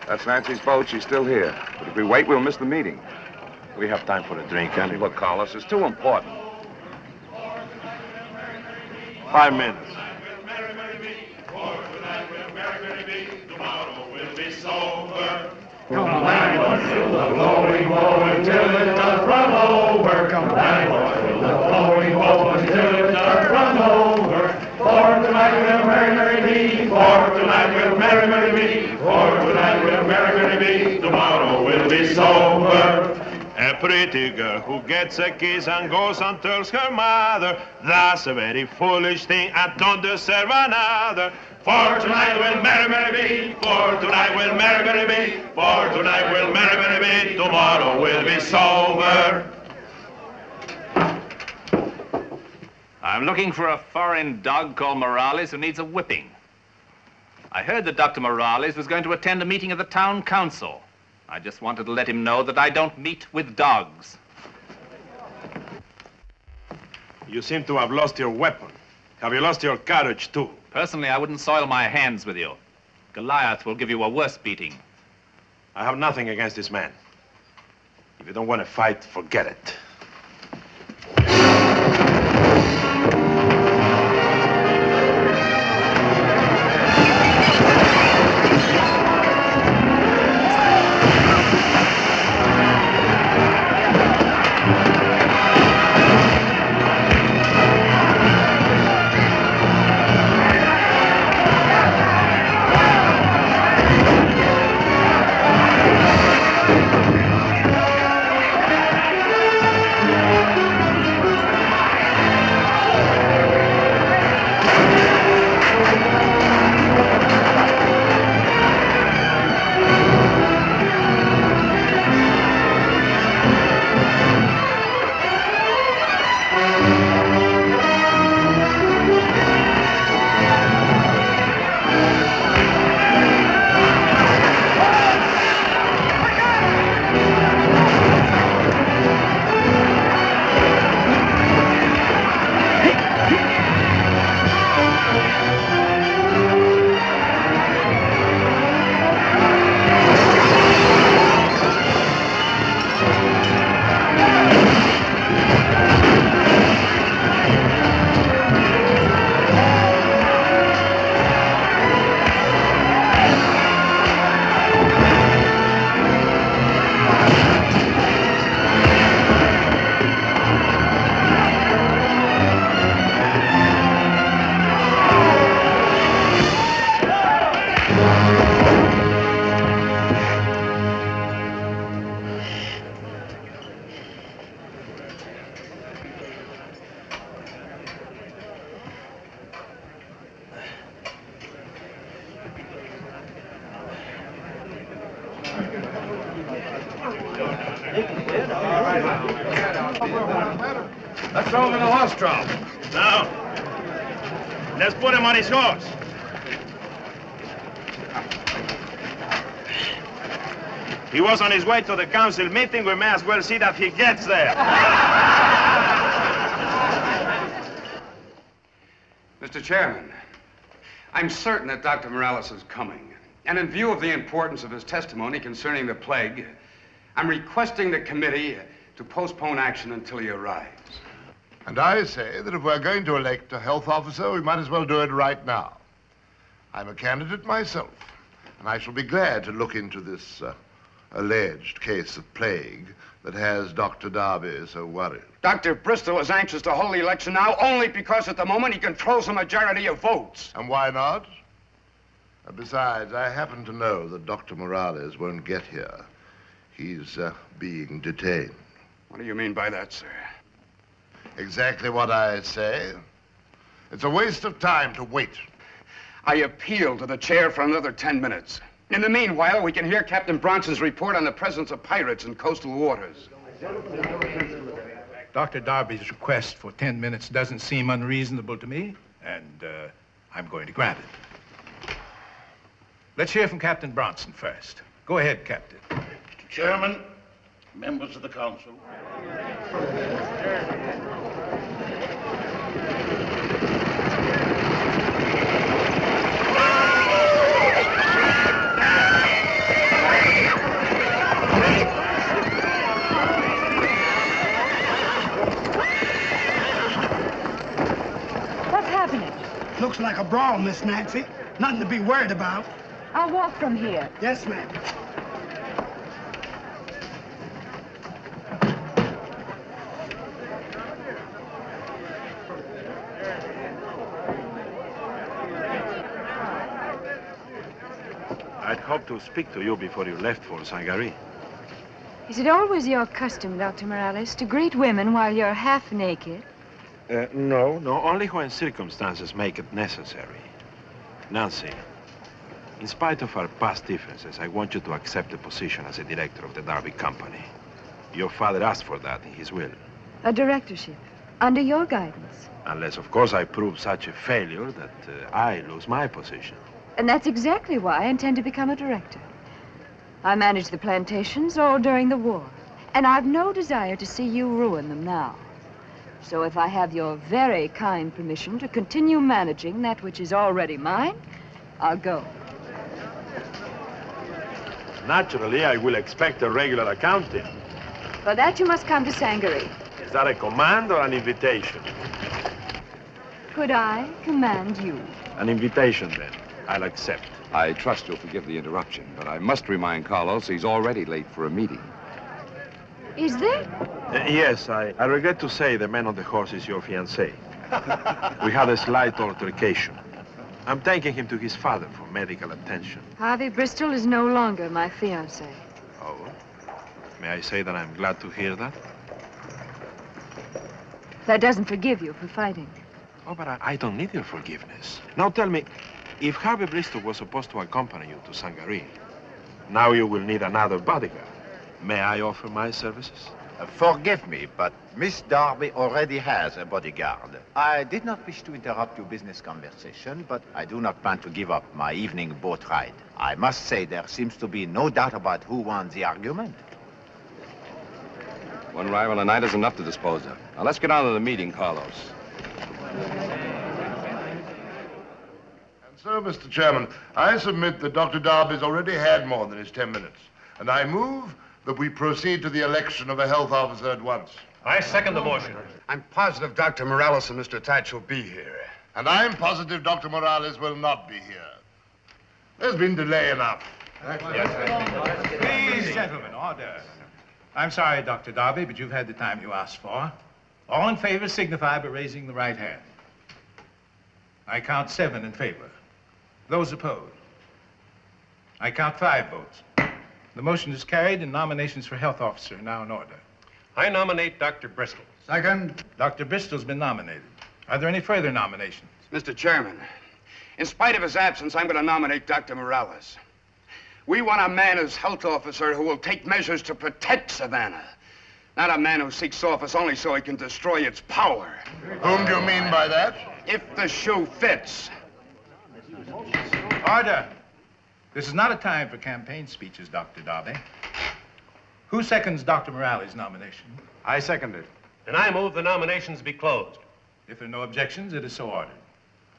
That's Nancy's boat. She's still here. But if we wait, we'll miss the meeting. We have time for a drink, can't we? Look, Carlos, it's too important. 5 minutes. sober. Come landlord, fill the flowing woe until it doth run over. Come landlord, fill the flowing woe until it doth run over. For tonight we'll merry, merry be. For tonight we'll merry, merry be. For tonight we'll merry, merry be. Tomorrow we'll be sober. A pretty girl who gets a kiss and goes and tells her mother, that's a very foolish thing, I don't deserve another. For tonight we'll merry, merry be. For tonight we'll merry, merry be. For tonight we'll merry, merry be. Tomorrow we'll be sober. I'm looking for a foreign dog called Morales who needs a whipping. I heard that Dr. Morales was going to attend a meeting of the town council. I just wanted to let him know that I don't meet with dogs. You seem to have lost your weapon. Have you lost your courage, too? Personally, I wouldn't soil my hands with you. Goliath will give you a worse beating. I have nothing against this man. If you don't want to fight, forget it. Let's throw him in the horse trough. Now, let's put him on his horse. He was on his way to the council meeting. We may as well see that he gets there. Mr. Chairman, I'm certain that Dr. Morales is coming. And in view of the importance of his testimony concerning the plague, I'm requesting the committee to postpone action until he arrives. And I say that if we're going to elect a health officer, we might as well do it right now. I'm a candidate myself, and I shall be glad to look into this alleged case of plague that has Dr. Darby so worried. Dr. Bristol is anxious to hold the election now only because at the moment he controls a majority of votes. And why not? Besides, I happen to know that Dr. Morales won't get here. He's being detained. What do you mean by that, sir? Exactly what I say. It's a waste of time to wait. I appeal to the chair for another 10 minutes. In the meanwhile, we can hear Captain Bronson's report on the presence of pirates in coastal waters. Dr. Darby's request for 10 minutes doesn't seem unreasonable to me, and I'm going to grant it. Let's hear from Captain Bronson first. Go ahead, Captain. Mr. Chairman, members of the council. What's happening? Looks like a brawl, Miss Nancy. Nothing to be worried about. I'll walk from here. Yes, ma'am. I'd hoped to speak to you before you left for Sangaree. Is it always your custom, Dr. Morales, to greet women while you're half naked? No, only when circumstances make it necessary. Nancy, in spite of our past differences, I want you to accept the position as a director of the Darby Company. Your father asked for that in his will. A directorship, under your guidance. Unless, of course, I prove such a failure that I lose my position. And that's exactly why I intend to become a director. I managed the plantations all during the war, and I've no desire to see you ruin them now. So if I have your very kind permission to continue managing that which is already mine, I'll go. Naturally, I will expect a regular accounting. For that, you must come to Sangaree. Is that a command or an invitation? Could I command you? An invitation, then. I'll accept. I trust you'll forgive the interruption, but I must remind Carlos he's already late for a meeting. Is there? Yes, I regret to say the man on the horse is your fiancé. We had a slight altercation. I'm taking him to his father for medical attention. Harvey Bristol is no longer my fiancé. Oh? May I say that I'm glad to hear that? That doesn't forgive you for fighting. Oh, but I don't need your forgiveness. Now tell me, if Harvey Bristol was supposed to accompany you to Sangaree, now you will need another bodyguard. May I offer my services? Forgive me, but Miss Darby already has a bodyguard. I did not wish to interrupt your business conversation, but I do not plan to give up my evening boat ride. I must say there seems to be no doubt about who won the argument. One rival a night is enough to dispose of. Now let's get on to the meeting, Carlos. So, Mr. Chairman, I submit that Dr. Darby's already had more than his 10 minutes. And I move that we proceed to the election of a health officer at once. I second the motion. I'm positive Dr. Morales and Mr. Tatch will be here. And I'm positive Dr. Morales will not be here. There's been delay enough. Please, gentlemen, order. I'm sorry, Dr. Darby, but you've had the time you asked for. All in favor signify by raising the right hand. I count 7 in favor. Those opposed? I count 5 votes. The motion is carried and nominations for health officer are now in order. I nominate Dr. Bristol. Second. Dr. Bristol's been nominated. Are there any further nominations? Mr. Chairman, in spite of his absence, I'm going to nominate Dr. Morales. We want a man as health officer who will take measures to protect Savannah. Not a man who seeks office only so he can destroy its power. Whom do you mean by that? If the shoe fits. Order. This is not a time for campaign speeches, Dr. Darby. Who seconds Dr. Morales' nomination? I second it. And I move the nominations be closed. If there are no objections, it is so ordered.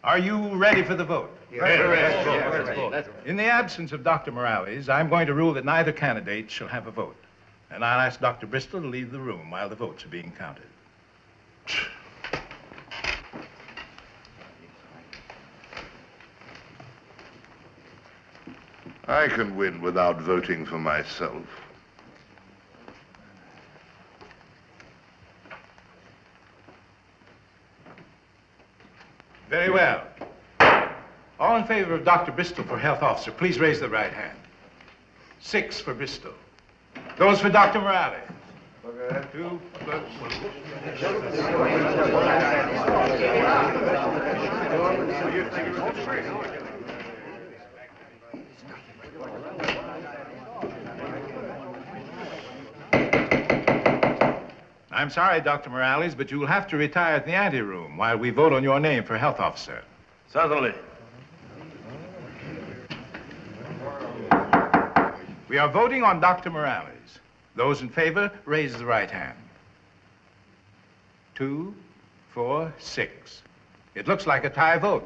Are you ready for the vote? Yes. In the absence of Dr. Morales, I'm going to rule that neither candidate shall have a vote. And I'll ask Dr. Bristol to leave the room while the votes are being counted. I can win without voting for myself. Very well. All in favor of Dr. Bristol for health officer, please raise the right hand. 6 for Bristol. Those for Dr. Morales. 2 plus 1. I'm sorry, Dr. Morales, but you'll have to retire at the anteroom while we vote on your name for health officer. Certainly. We are voting on Dr. Morales. Those in favor, raise the right hand. 2, 4, 6. It looks like a tie vote.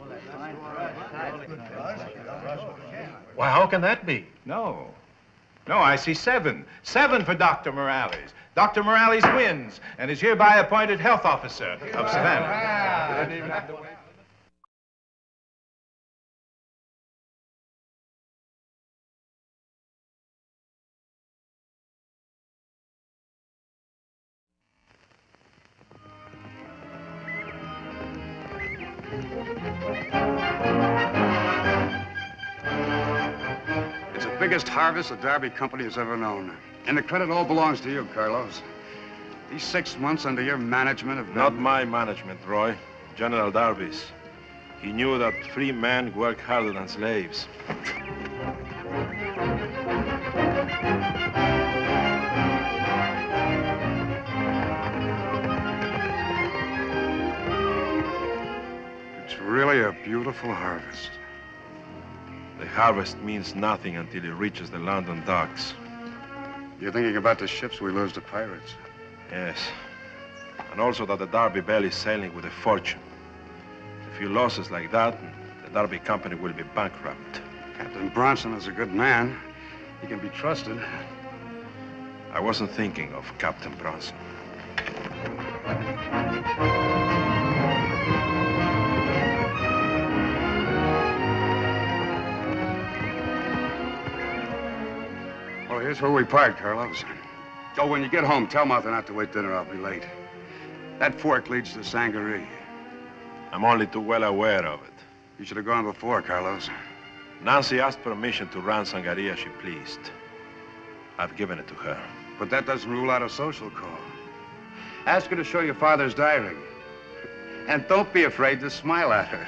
Why, how can that be? No, I see 7. 7 for Dr. Morales. Dr. Morales wins and is hereby appointed health officer of Savannah. biggest harvest the Darby Company has ever known. And the credit all belongs to you, Carlos. These 6 months under your management have been... Not my management, Roy. General Darby's. He knew that free men work harder than slaves. It's really a beautiful harvest. The harvest means nothing until it reaches the London docks. You're thinking about the ships we lose to pirates? Yes. And also that the Darby Belle is sailing with a fortune. A few losses like that, and the Darby Company will be bankrupt. Captain Bronson is a good man. He can be trusted. I wasn't thinking of Captain Bronson. Well, here's where we park, Carlos. Oh, when you get home, tell Martha not to wait dinner. I'll be late. That fork leads to Sangaree. I'm only too well aware of it. You should have gone before, Carlos. Nancy asked permission to run Sangaree as she pleased. I've given it to her. But that doesn't rule out a social call. Ask her to show your father's diary. And don't be afraid to smile at her.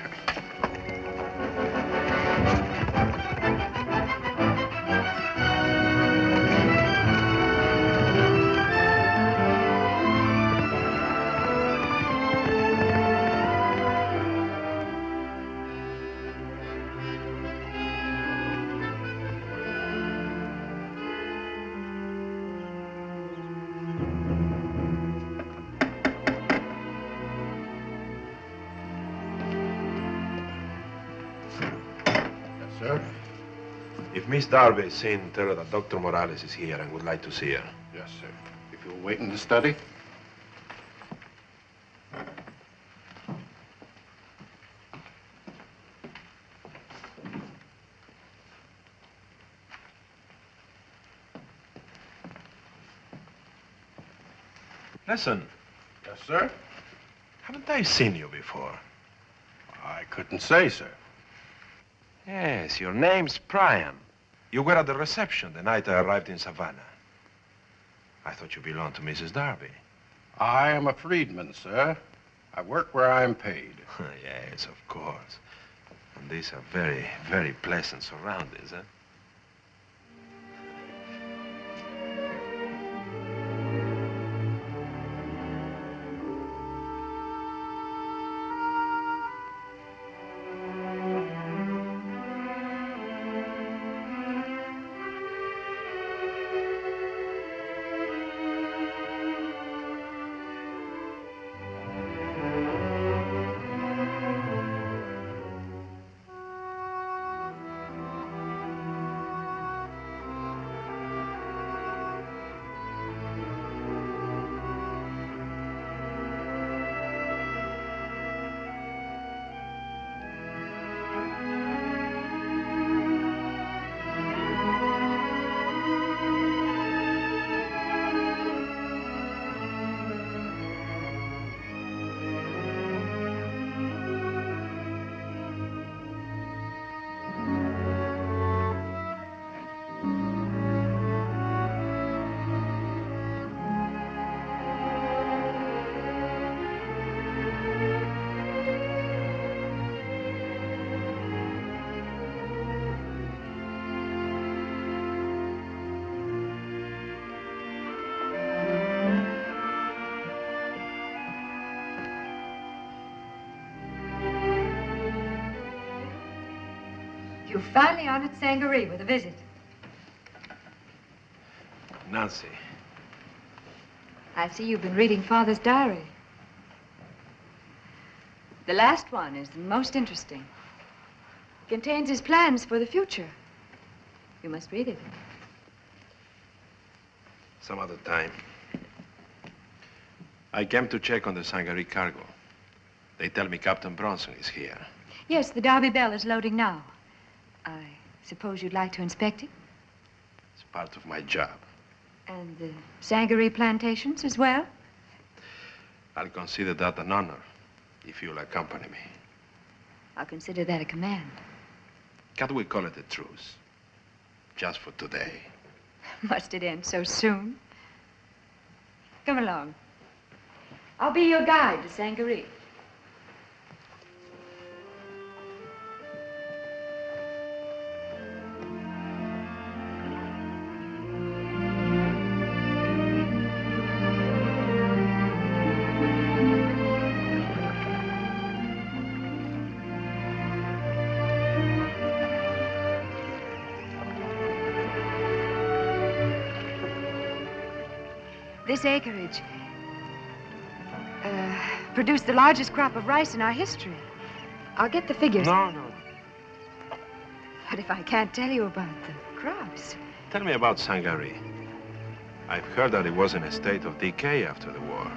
If Miss Darby is in, tell her that Dr. Morales is here and would like to see her. Yes, sir. If you'll wait in the study. Listen. Yes, sir. Haven't I seen you before? I couldn't say, sir. Yes, your name's Brian. You were at the reception the night I arrived in Savannah. I thought you belonged to Mrs. Darby. I am a freedman, sir. I work where I am paid. Yes, of course. And these are very, very pleasant surroundings, eh? You're finally on at Sangaree with a visit. Nancy. I see you've been reading Father's diary. The last one is the most interesting. It contains his plans for the future. You must read it. Some other time. I came to check on the Sangaree cargo. They tell me Captain Bronson is here. Yes, the Darby Belle is loading now. I suppose you'd like to inspect it? It's part of my job. And the Sangaree plantations as well? I'll consider that an honor if you'll accompany me. I'll consider that a command. Can't we call it a truce? just for today. Must it end so soon? Come along. I'll be your guide to Sangaree. This acreage produced the largest crop of rice in our history. I'll get the figures. No. But if I can't tell you about the crops... Tell me about Sangaree. I've heard that it was in a state of decay after the war.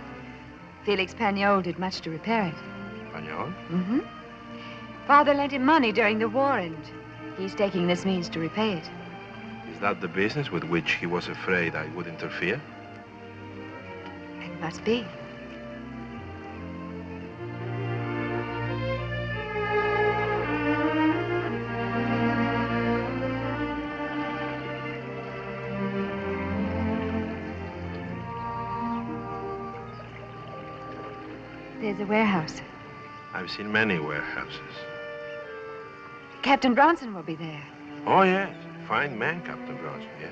Felix Pagnol did much to repair it. Pagnol? Mm-hmm. Father lent him money during the war, and he's taking this means to repay it. Is that the business with which he was afraid I would interfere? It must be. There's a warehouse. I've seen many warehouses. Captain Bronson will be there. Oh, yes. Fine man, Captain Bronson, yes.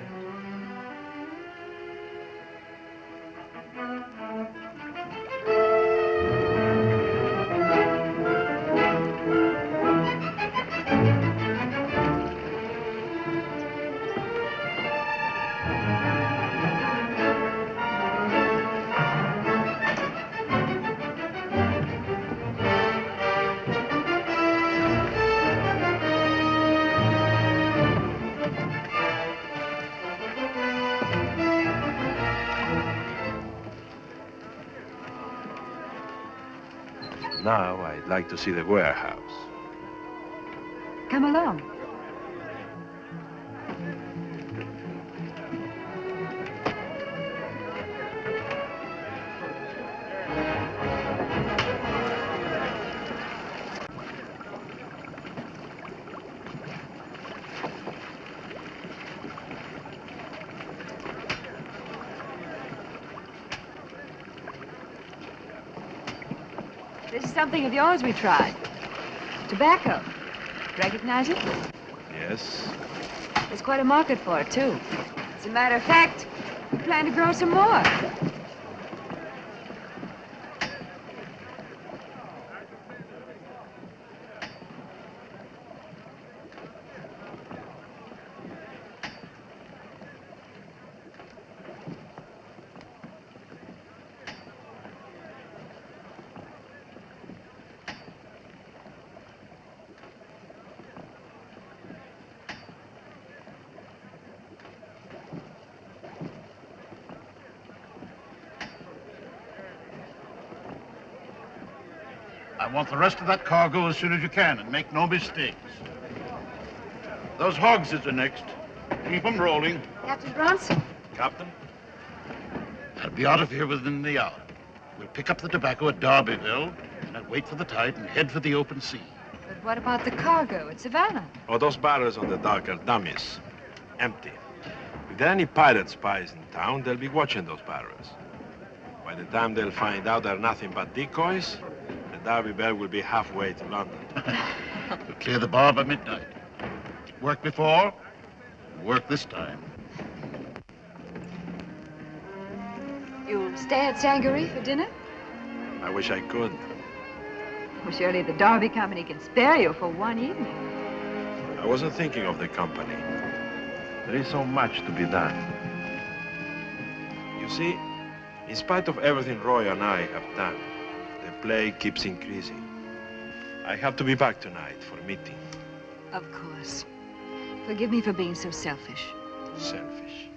Now, I'd like to see the warehouse. Come along. This is something of yours we tried. Tobacco. Recognize it? Yes. There's quite a market for it, too. As a matter of fact, we plan to grow some more. I want the rest of that cargo as soon as you can, and make no mistakes. Those hogs is the next. Keep them rolling. Captain Bronson. Captain? I'll be out of here within the hour. We'll pick up the tobacco at Darbyville, and I'll wait for the tide and head for the open sea. But what about the cargo at Savannah? Oh, those barrels on the dock are dummies. Empty. If there are any pirate spies in town, they'll be watching those barrels. By the time they'll find out they're nothing but decoys, the Darby Bell will be halfway to London. We'll clear the bar by midnight. Work before, work this time. You'll stay at Sangaree for dinner? I wish I could. Well, surely the Darby Company can spare you for one evening. I wasn't thinking of the company. There is so much to be done. You see, in spite of everything Roy and I have done, the plague keeps increasing. I have to be back tonight for a meeting. Of course. Forgive me for being so selfish. Selfish.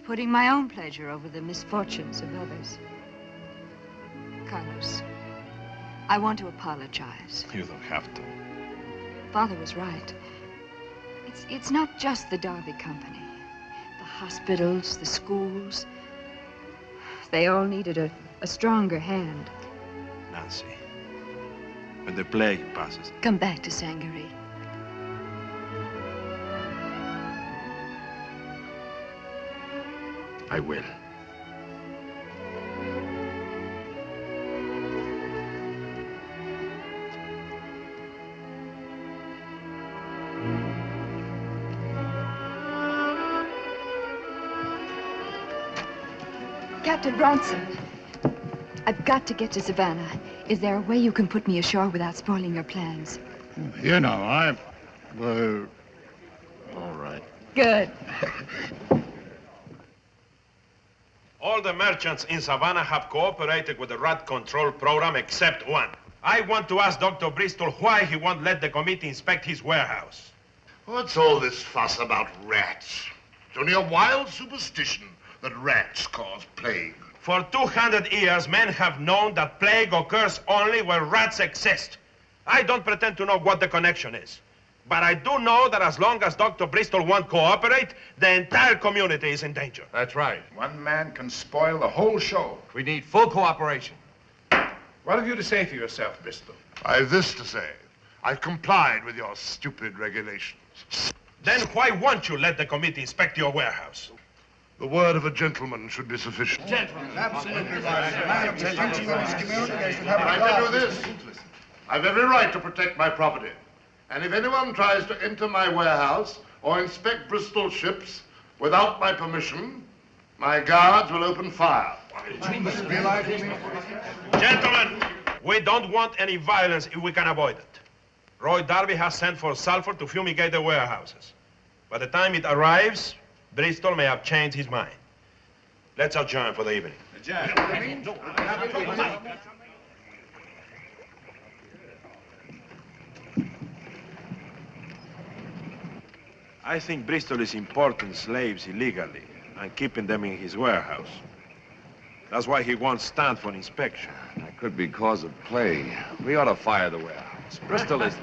Putting my own pleasure over the misfortunes of others. Carlos, I want to apologize. You don't have to. Father was right. It's not just the Darby Company. The hospitals, the schools. They all needed a stronger hand. Nancy, when the plague passes... Come back to Sangaree. I will. Captain Bronson, I've got to get to Savannah. Is there a way you can put me ashore without spoiling your plans? You know, all right. Good. All the merchants in Savannah have cooperated with the rat control program except one. I want to ask Dr. Bristol why he won't let the committee inspect his warehouse. What's all this fuss about rats? It's only a wild superstition that rats cause plague. For 200 years, men have known that plague occurs only where rats exist. I don't pretend to know what the connection is. But I do know that as long as Dr. Bristol won't cooperate, the entire community is in danger. That's right. One man can spoil the whole show. We need full cooperation. What have you to say for yourself, Bristol? I've this to say. I've complied with your stupid regulations. Then why won't you let the committee inspect your warehouse? The word of a gentleman should be sufficient. Gentlemen, absolutely right. I tell you this. I've every right to protect my property. And if anyone tries to enter my warehouse or inspect Bristol ships without my permission, my guards will open fire. Gentlemen, we don't want any violence if we can avoid it. Roy Darby has sent for sulfur to fumigate the warehouses. By the time it arrives, Bristol may have changed his mind. Let's adjourn for the evening. I think Bristol is importing slaves illegally and keeping them in his warehouse. That's why he won't stand for inspection. That could be cause of plague. We ought to fire the warehouse. Bristol is...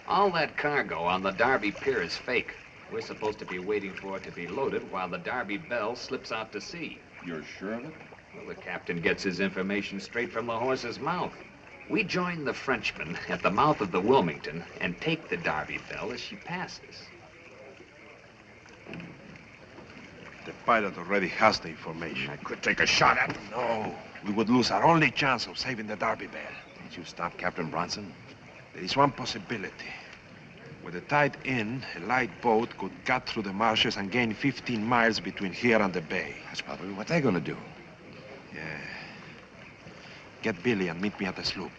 All that cargo on the Darby pier is fake. We're supposed to be waiting for it to be loaded while the Darby Belle slips out to sea. You're sure of it? Well, the captain gets his information straight from the horse's mouth. We join the Frenchman at the mouth of the Wilmington and take the Darby Belle as she passes. The pilot already has the information. I could take a shot at him. No, we would lose our only chance of saving the Darby Belle. Did you stop Captain Bronson? There is one possibility. With the tide in, a light boat could cut through the marshes and gain 15 miles between here and the bay. That's probably what they're gonna do. Yeah. Get Billy and meet me at the sloop.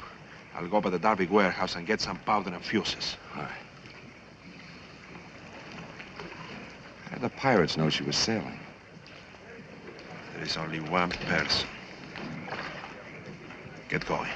I'll go by the Darby warehouse and get some powder and fuses. All right. How did the pirates know she was sailing? There is only one person. Get going.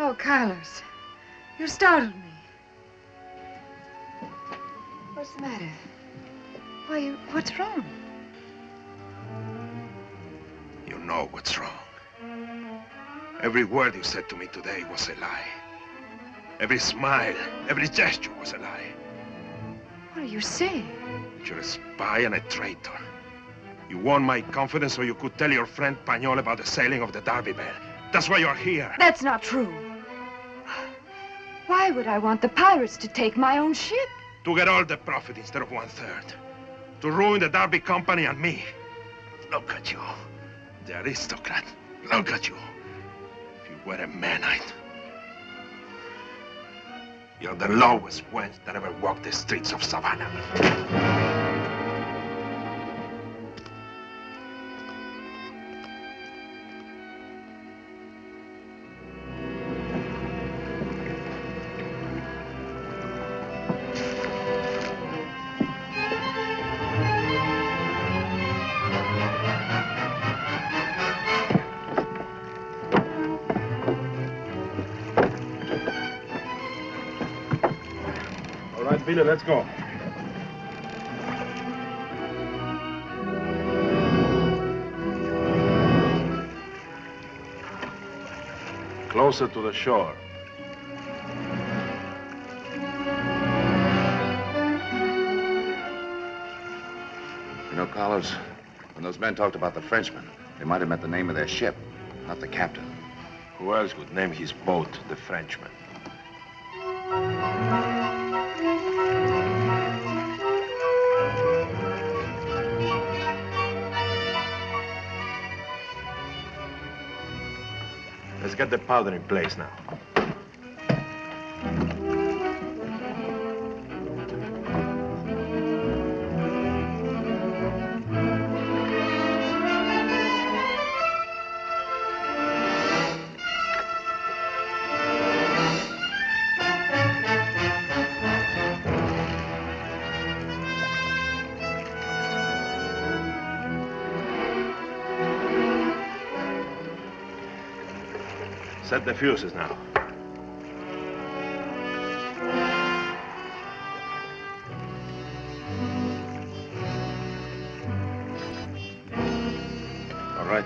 Oh, Carlos, you startled me. What's the matter? What's wrong? You know what's wrong. Every word you said to me today was a lie. Every smile, every gesture was a lie. What are you saying? You're a spy and a traitor. You won my confidence so you could tell your friend Pagnol about the sailing of the Darby Belle. That's why you're here. That's not true. Why would I want the pirates to take my own ship? To get all the profit instead of 1/3. To ruin the Darby Company and me. Look at you, the aristocrat. Look at you. If you were a man, You're the lowest wench that ever walked the streets of Savannah. All right, Billy, let's go. Closer to the shore. You know, Carlos, when those men talked about the Frenchman, they might have meant the name of their ship, not the captain. Who else would name his boat the Frenchman? Let's get the powder in place now. Set the fuses now. All right.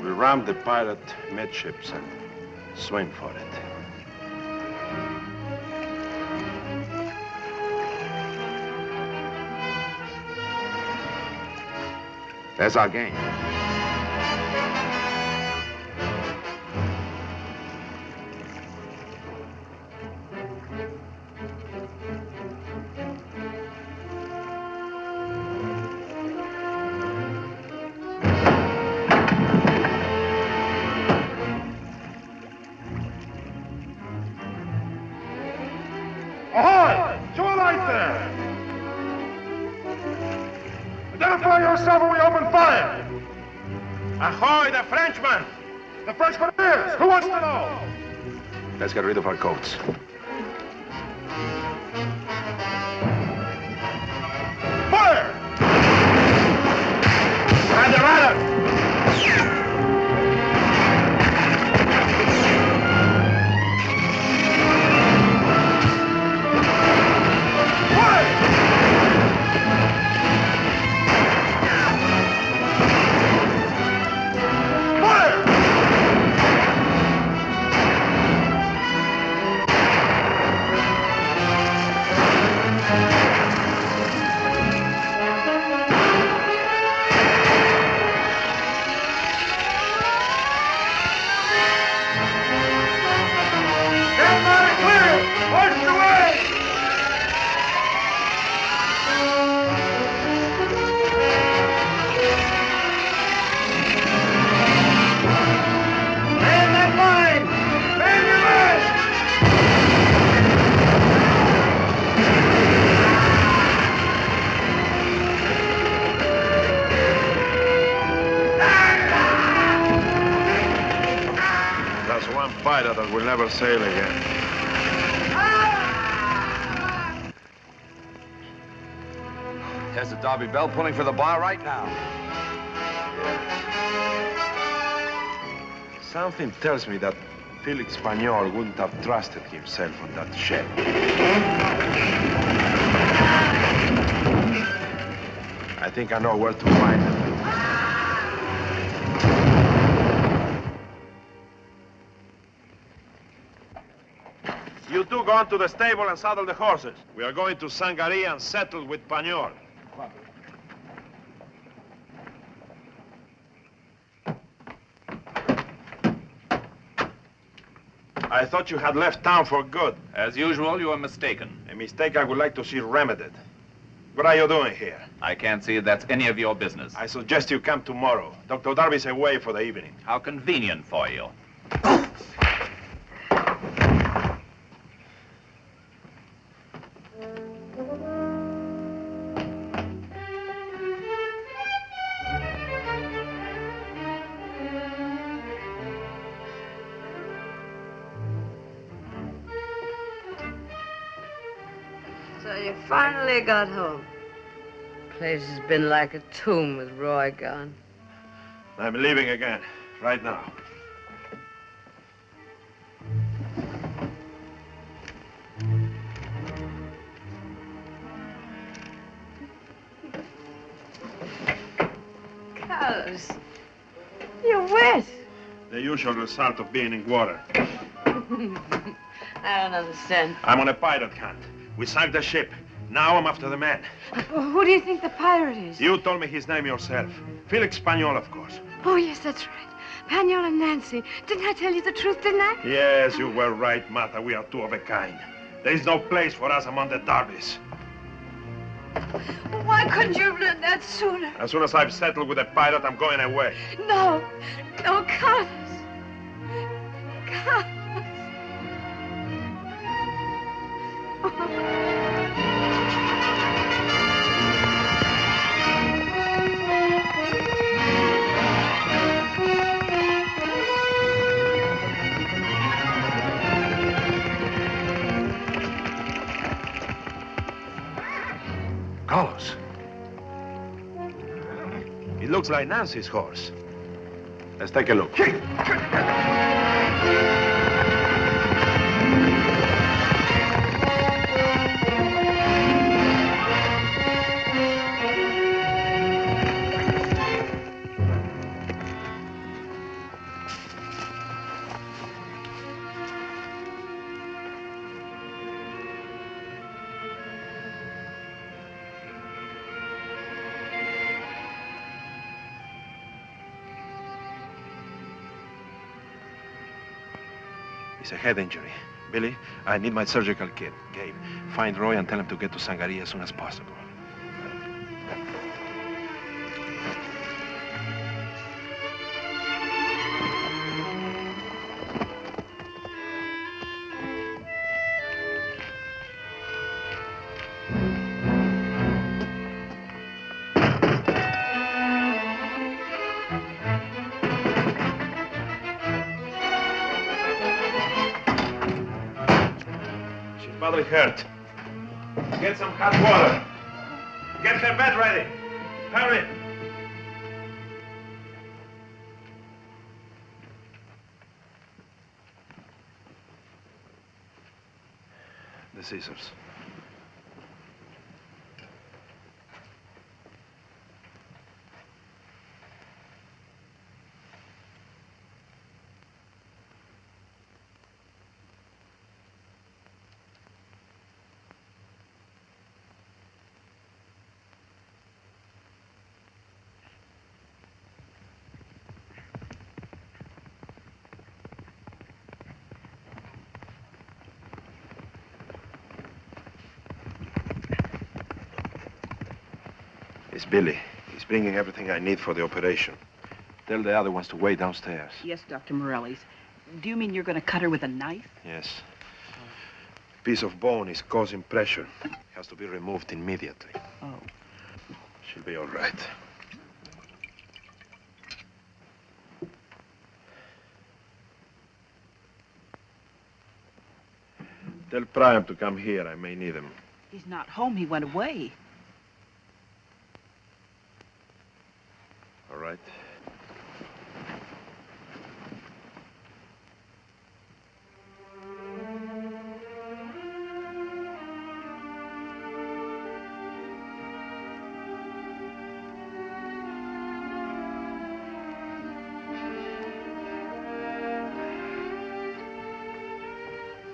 We'll ram the pirate midships and swing for it. There's our game. Ahoy! To a light there! Identify yourself or we open fire! Ahoy, the Frenchman! The Frenchman is! Who wants to know? Let's get rid of our coats. Fire! Behind the ladder! Fighter that will never sail again. There's the Darby Bell pulling for the bar right now. Something tells me that Felix Pagnol wouldn't have trusted himself on that ship. I think I know where to find him. You two go on to the stable and saddle the horses. We are going to Sangaree and settle with Pagnol. I thought you had left town for good. As usual, you are mistaken. A mistake I would like to see remedied. What are you doing here? I can't see that's any of your business. I suggest you come tomorrow. Dr. Darby's away for the evening. How convenient for you. So you finally got home. Place has been like a tomb with Roy gone. I'm leaving again, right now. Carlos, you're wet. The usual result of being in water. I don't understand. I'm on a pirate hunt. We sank the ship. Now I'm after the man. Who do you think the pirate is? You told me his name yourself. Felix Pañol, of course. Oh, yes, that's right. Pañol and Nancy. Didn't I tell you the truth, didn't I? Yes, you were right, Martha. We are two of a kind. There is no place for us among the Darbys. Why couldn't you have learned that sooner? As soon as I've settled with a pirate, I'm going away. No. No, Carlos. Carlos. Carlos. It looks like Nancy's horse. Let's take a look. It's a head injury. Billy, I need my surgical kit. Gabe, find Roy and tell him to get to Sangaree as soon as possible. Badly hurt. Get some hot water. Get her bed ready. Hurry. The scissors. It's Billy. He's bringing everything I need for the operation. Tell the other ones to wait downstairs. Yes, Dr. Morellis. Do you mean you're going to cut her with a knife? Yes. A piece of bone is causing pressure. It has to be removed immediately. Oh. She'll be all right. Tell Priam to come here. I may need him. He's not home. He went away. All right.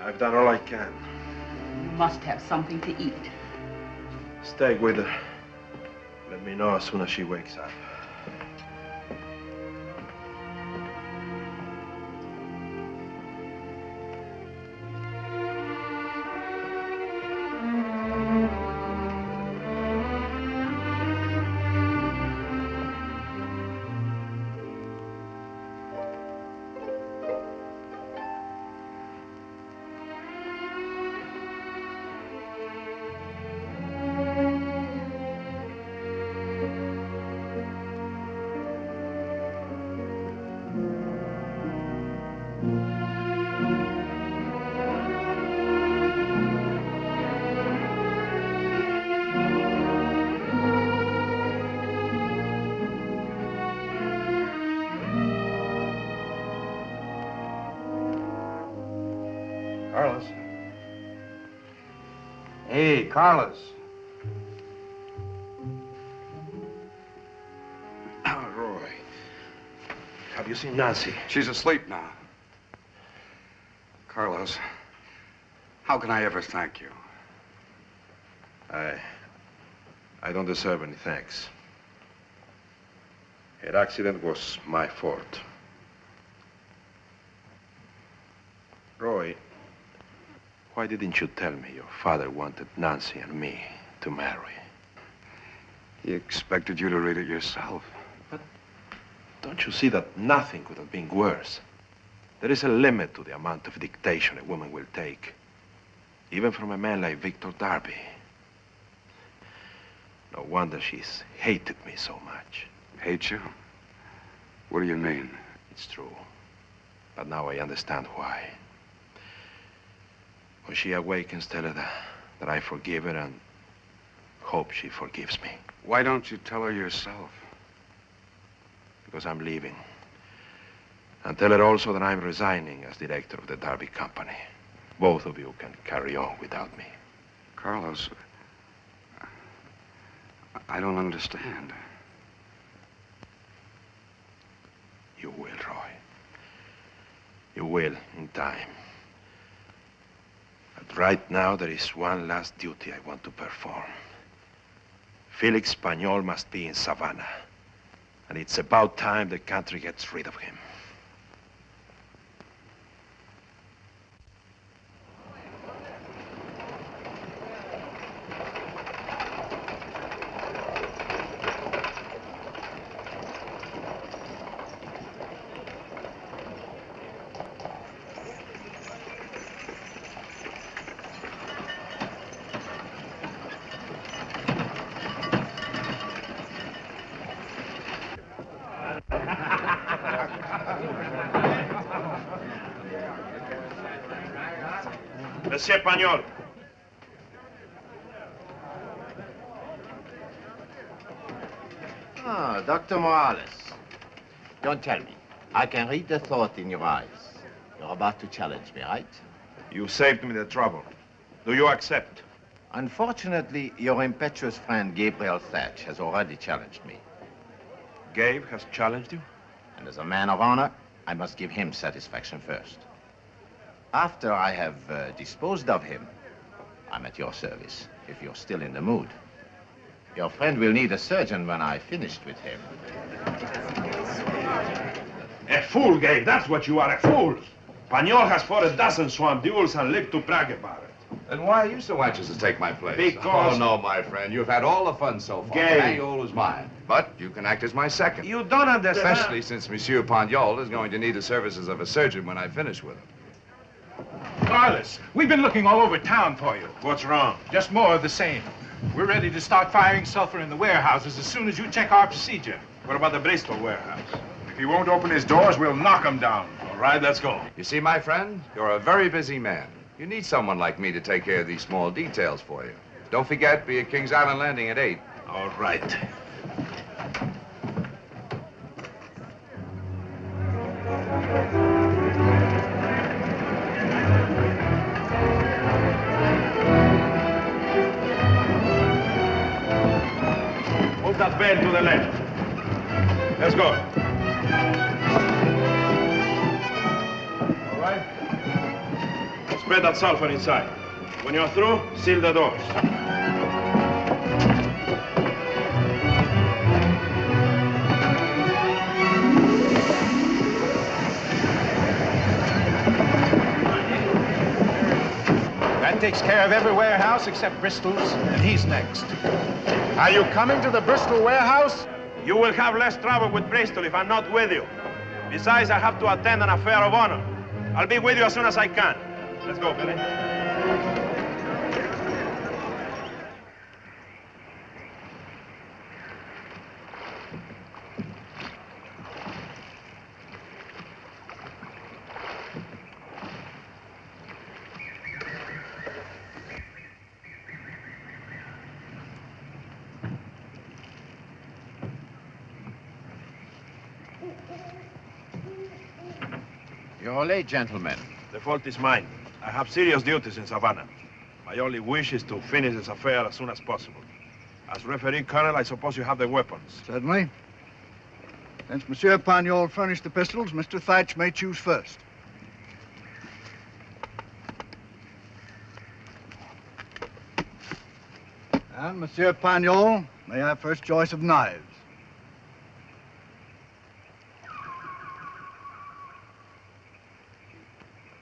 I've done all I can. You must have something to eat. Stay with her. Let me know as soon as she wakes up. Carlos. Hey, Carlos. Oh, Roy. Have you seen Nancy? She's asleep now. Carlos, how can I ever thank you? I don't deserve any thanks. Her accident was my fault. Roy, why didn't you tell me your father wanted Nancy and me to marry? He expected you to read it yourself. But don't you see that nothing could have been worse? There is a limit to the amount of dictation a woman will take, even from a man like Victor Darby. No wonder she's hated me so much. Hate you? What do you mean? It's true. But now I understand why. When she awakens, tell her that I forgive her and hope she forgives me. Why don't you tell her yourself? Because I'm leaving. And tell her also that I'm resigning as director of the Darby Company. Both of you can carry on without me. Carlos, I don't understand. You will, Roy. You will, in time. But right now, there is one last duty I want to perform. Felix Pañol must be in Savannah. And it's about time the country gets rid of him. Monsieur Pañol. Ah, Dr. Morales. Don't tell me. I can read the thought in your eyes. You're about to challenge me, right? You saved me the trouble. Do you accept? Unfortunately, your impetuous friend Gabriel Thatch has already challenged me. Gabe has challenged you? And as a man of honor, I must give him satisfaction first. After I have disposed of him, I'm at your service, if you're still in the mood. Your friend will need a surgeon when I've finished with him. A fool, Gabe. That's what you are, a fool. Pañol has fought a dozen swamp duels and lived to brag about it. Then why are you so anxious to take my place? Because... Oh, no, my friend. You've had all the fun so far. Gabe. Pañol is mine. But you can act as my second. You don't understand. Especially since Monsieur Pañol is going to need the services of a surgeon when I finish with him. Carlos, we've been looking all over town for you. What's wrong? Just more of the same. We're ready to start firing sulfur in the warehouses as soon as you check our procedure. What about the Bristol warehouse? If he won't open his doors, we'll knock him down. All right, let's go. You see, my friend, you're a very busy man. You need someone like me to take care of these small details for you. Don't forget, be at Kings Island Landing at 8. All right. Move that bed to the left. Let's go. All right. Spread that sulfur inside. When you're through, seal the doors. That takes care of every warehouse except Bristol's, and he's next. Are you coming to the Bristol warehouse? You will have less trouble with Bristol if I'm not with you. Besides, I have to attend an affair of honor. I'll be with you as soon as I can. Let's go, Billy. You're late, gentlemen. The fault is mine. I have serious duties in Savannah. My only wish is to finish this affair as soon as possible. As referee, Colonel, I suppose you have the weapons. Certainly. Since Monsieur Pagnol furnished the pistols, Mr. Thatch may choose first. And Monsieur Pagnol may have first choice of knives.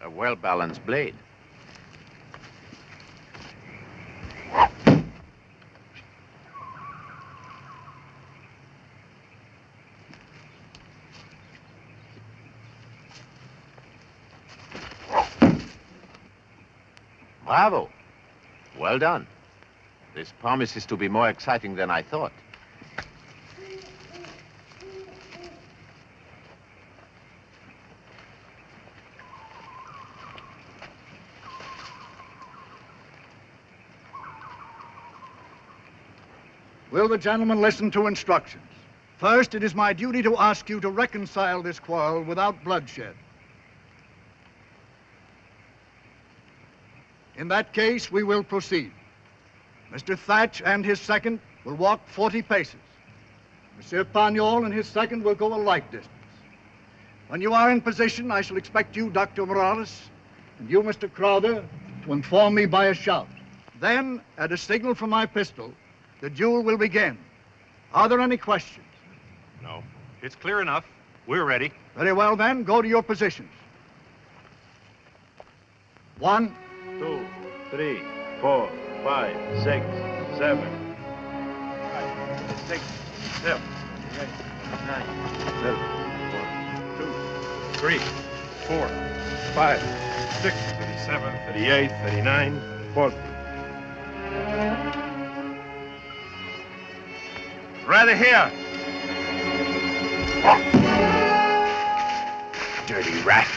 A well-balanced blade. Bravo. Well done. This promises to be more exciting than I thought. Will the gentleman listen to instructions? First, it is my duty to ask you to reconcile this quarrel without bloodshed. In that case, we will proceed. Mr. Thatch and his second will walk 40 paces. Monsieur Pagnol and his second will go a like distance. When you are in position, I shall expect you, Dr. Morales, and you, Mr. Crowther, to inform me by a shout. Then, at a signal from my pistol, the duel will begin. Are there any questions? No. It's clear enough. We're ready. Very well, then. Go to your positions. 1, 2, 3, 4, 5, 6, 7, 6, 7, 8, 9, 10, 1, 2, 3, 4, 5, 6, 37, 38, 39, 40. Rather here. Dirty rat.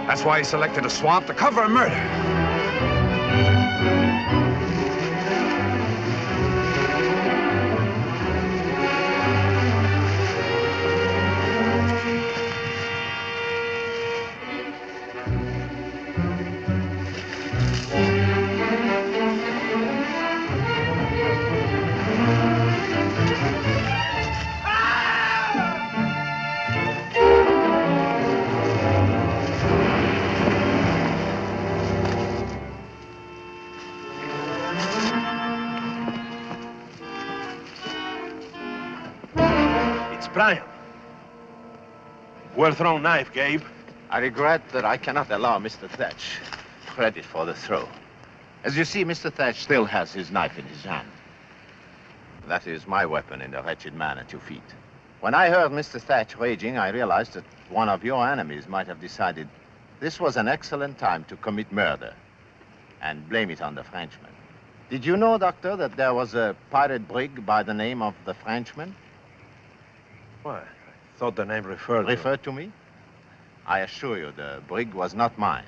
That's why he selected a swamp to cover a murder. Brian. Well thrown knife, Gabe. I regret that I cannot allow Mr. Thatch credit for the throw. As you see, Mr. Thatch still has his knife in his hand. That is my weapon in the wretched man at your feet. When I heard Mr. Thatch raging, I realized that one of your enemies might have decided this was an excellent time to commit murder and blame it on the Frenchman. Did you know, Doctor, that there was a pirate brig by the name of the Frenchman? Why? I thought the name referred to me? I assure you, the brig was not mine.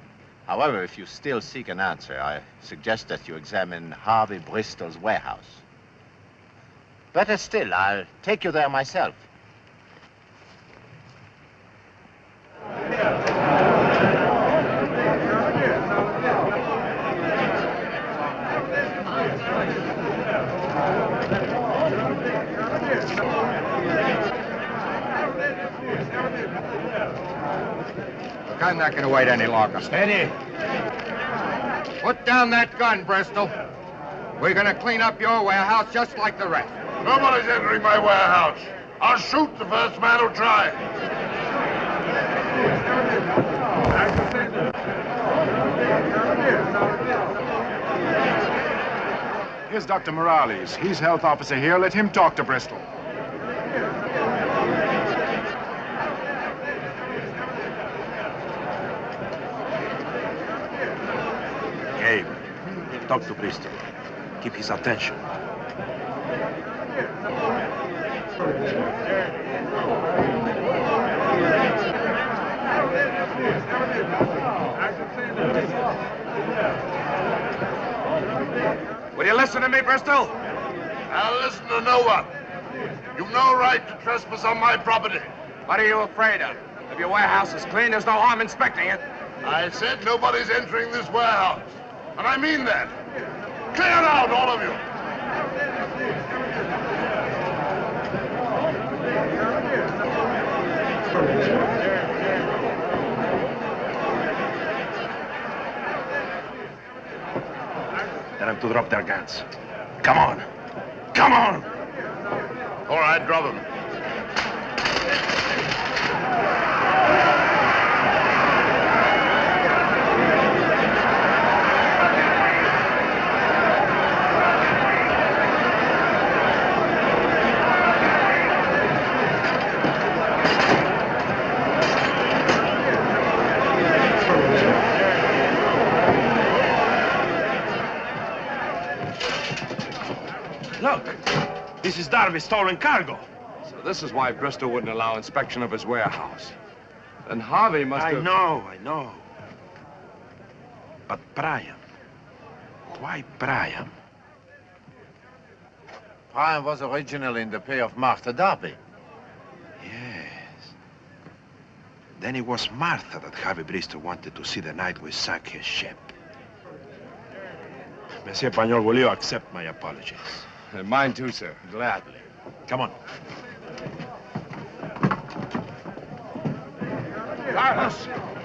However, if you still seek an answer, I suggest that you examine Harvey Bristol's warehouse. Better still, I'll take you there myself. I'm not going to wait any longer. Steady. Put down that gun, Bristol. We're going to clean up your warehouse just like the rest. Nobody's entering my warehouse. I'll shoot the first man who tries. Here's Dr. Morales. He's health officer here. Let him talk to Bristol. Gabe, talk to Bristol. Keep his attention. Will you listen to me, Bristol? I'll listen to no one. You've no right to trespass on my property. What are you afraid of? The If your warehouse is clean, there's no harm inspecting it. I said nobody's entering this warehouse. And I mean that. Clear out, all of you. Tell them to drop their guns. Come on. Come on. All right, drop them. Look, this is Darby's stolen cargo. So this is why Bristol wouldn't allow inspection of his warehouse. Then Harvey must have... I know. But Brian, why Brian? Brian was originally in the pay of Martha Darby. Yes. Then it was Martha that Harvey Bristol wanted to see the night we sank his ship. Monsieur Pagnol, will you accept my apologies? And mine too, sir. Gladly. Come on.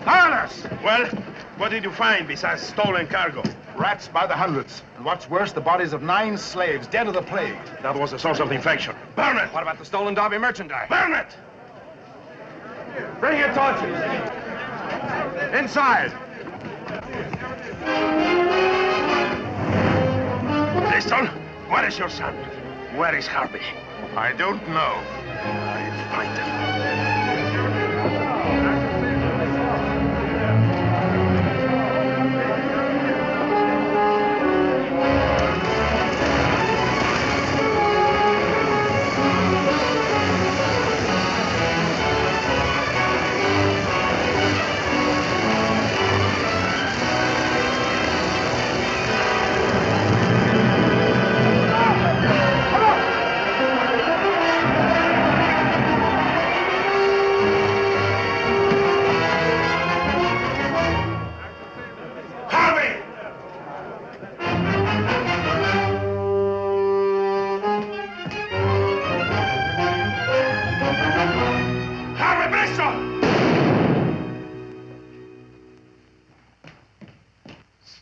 Carlos! Well, what did you find besides stolen cargo? Rats by the hundreds. And what's worse, the bodies of 9 slaves dead of the plague. That was a source of infection. Burn it! What about the stolen Darby merchandise? Burn it! Bring your torches. Inside. Bristol, where is your son? Where is Harvey? I don't know. I'll find him.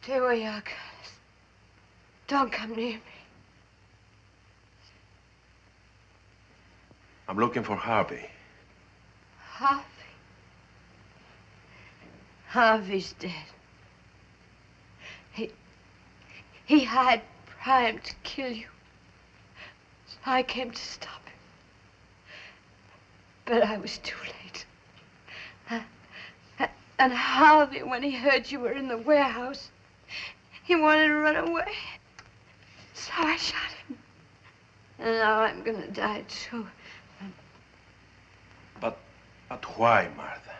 Stay where you are, Carlos. Don't come near me. I'm looking for Harvey. Harvey? Harvey's dead. He hired Brian to kill you. I came to stop him. But I was too late. And Harvey, when he heard you were in the warehouse, he wanted to run away. So I shot him. And now I'm gonna die too. But why, Martha?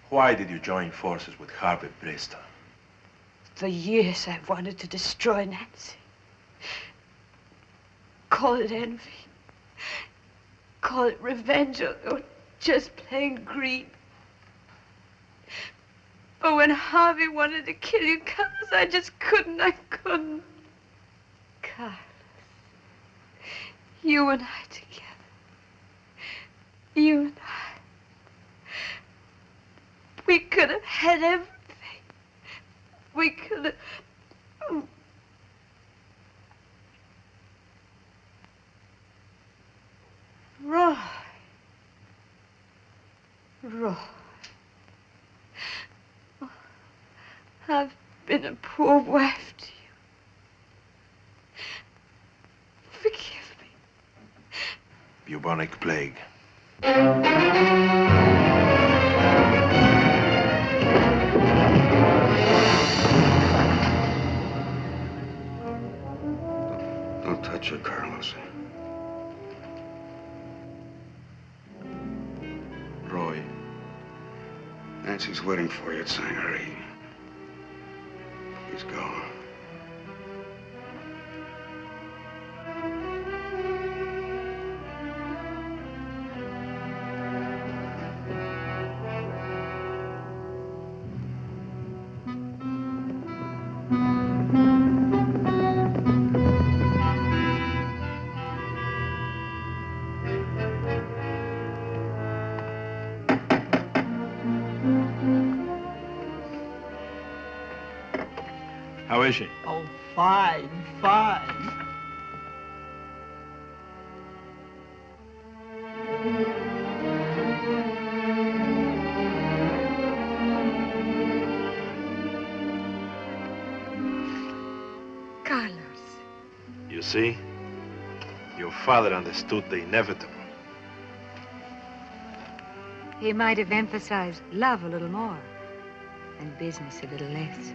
Why did you join forces with Harvey Bristol? For years I've wanted to destroy Nancy. Call it envy. Call it revenge or just plain greed. But when Harvey wanted to kill you, Carlos, I just couldn't. I couldn't. Carlos, you and I together. You and I. We could have had everything. We could have... Roy. Roy. I've been a poor wife to you. Forgive me. Bubonic plague. Don't touch her, Carlos. Roy. Nancy's waiting for you at Sangaree. He's gone. is she? Oh, fine, fine. Carlos. You see? Your father understood the inevitable. He might have emphasized love a little more and business a little less.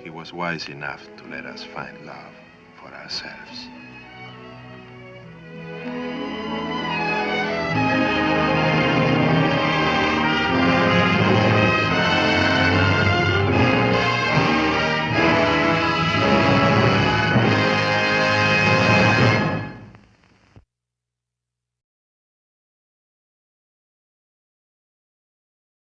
He was wise enough to let us find love for ourselves.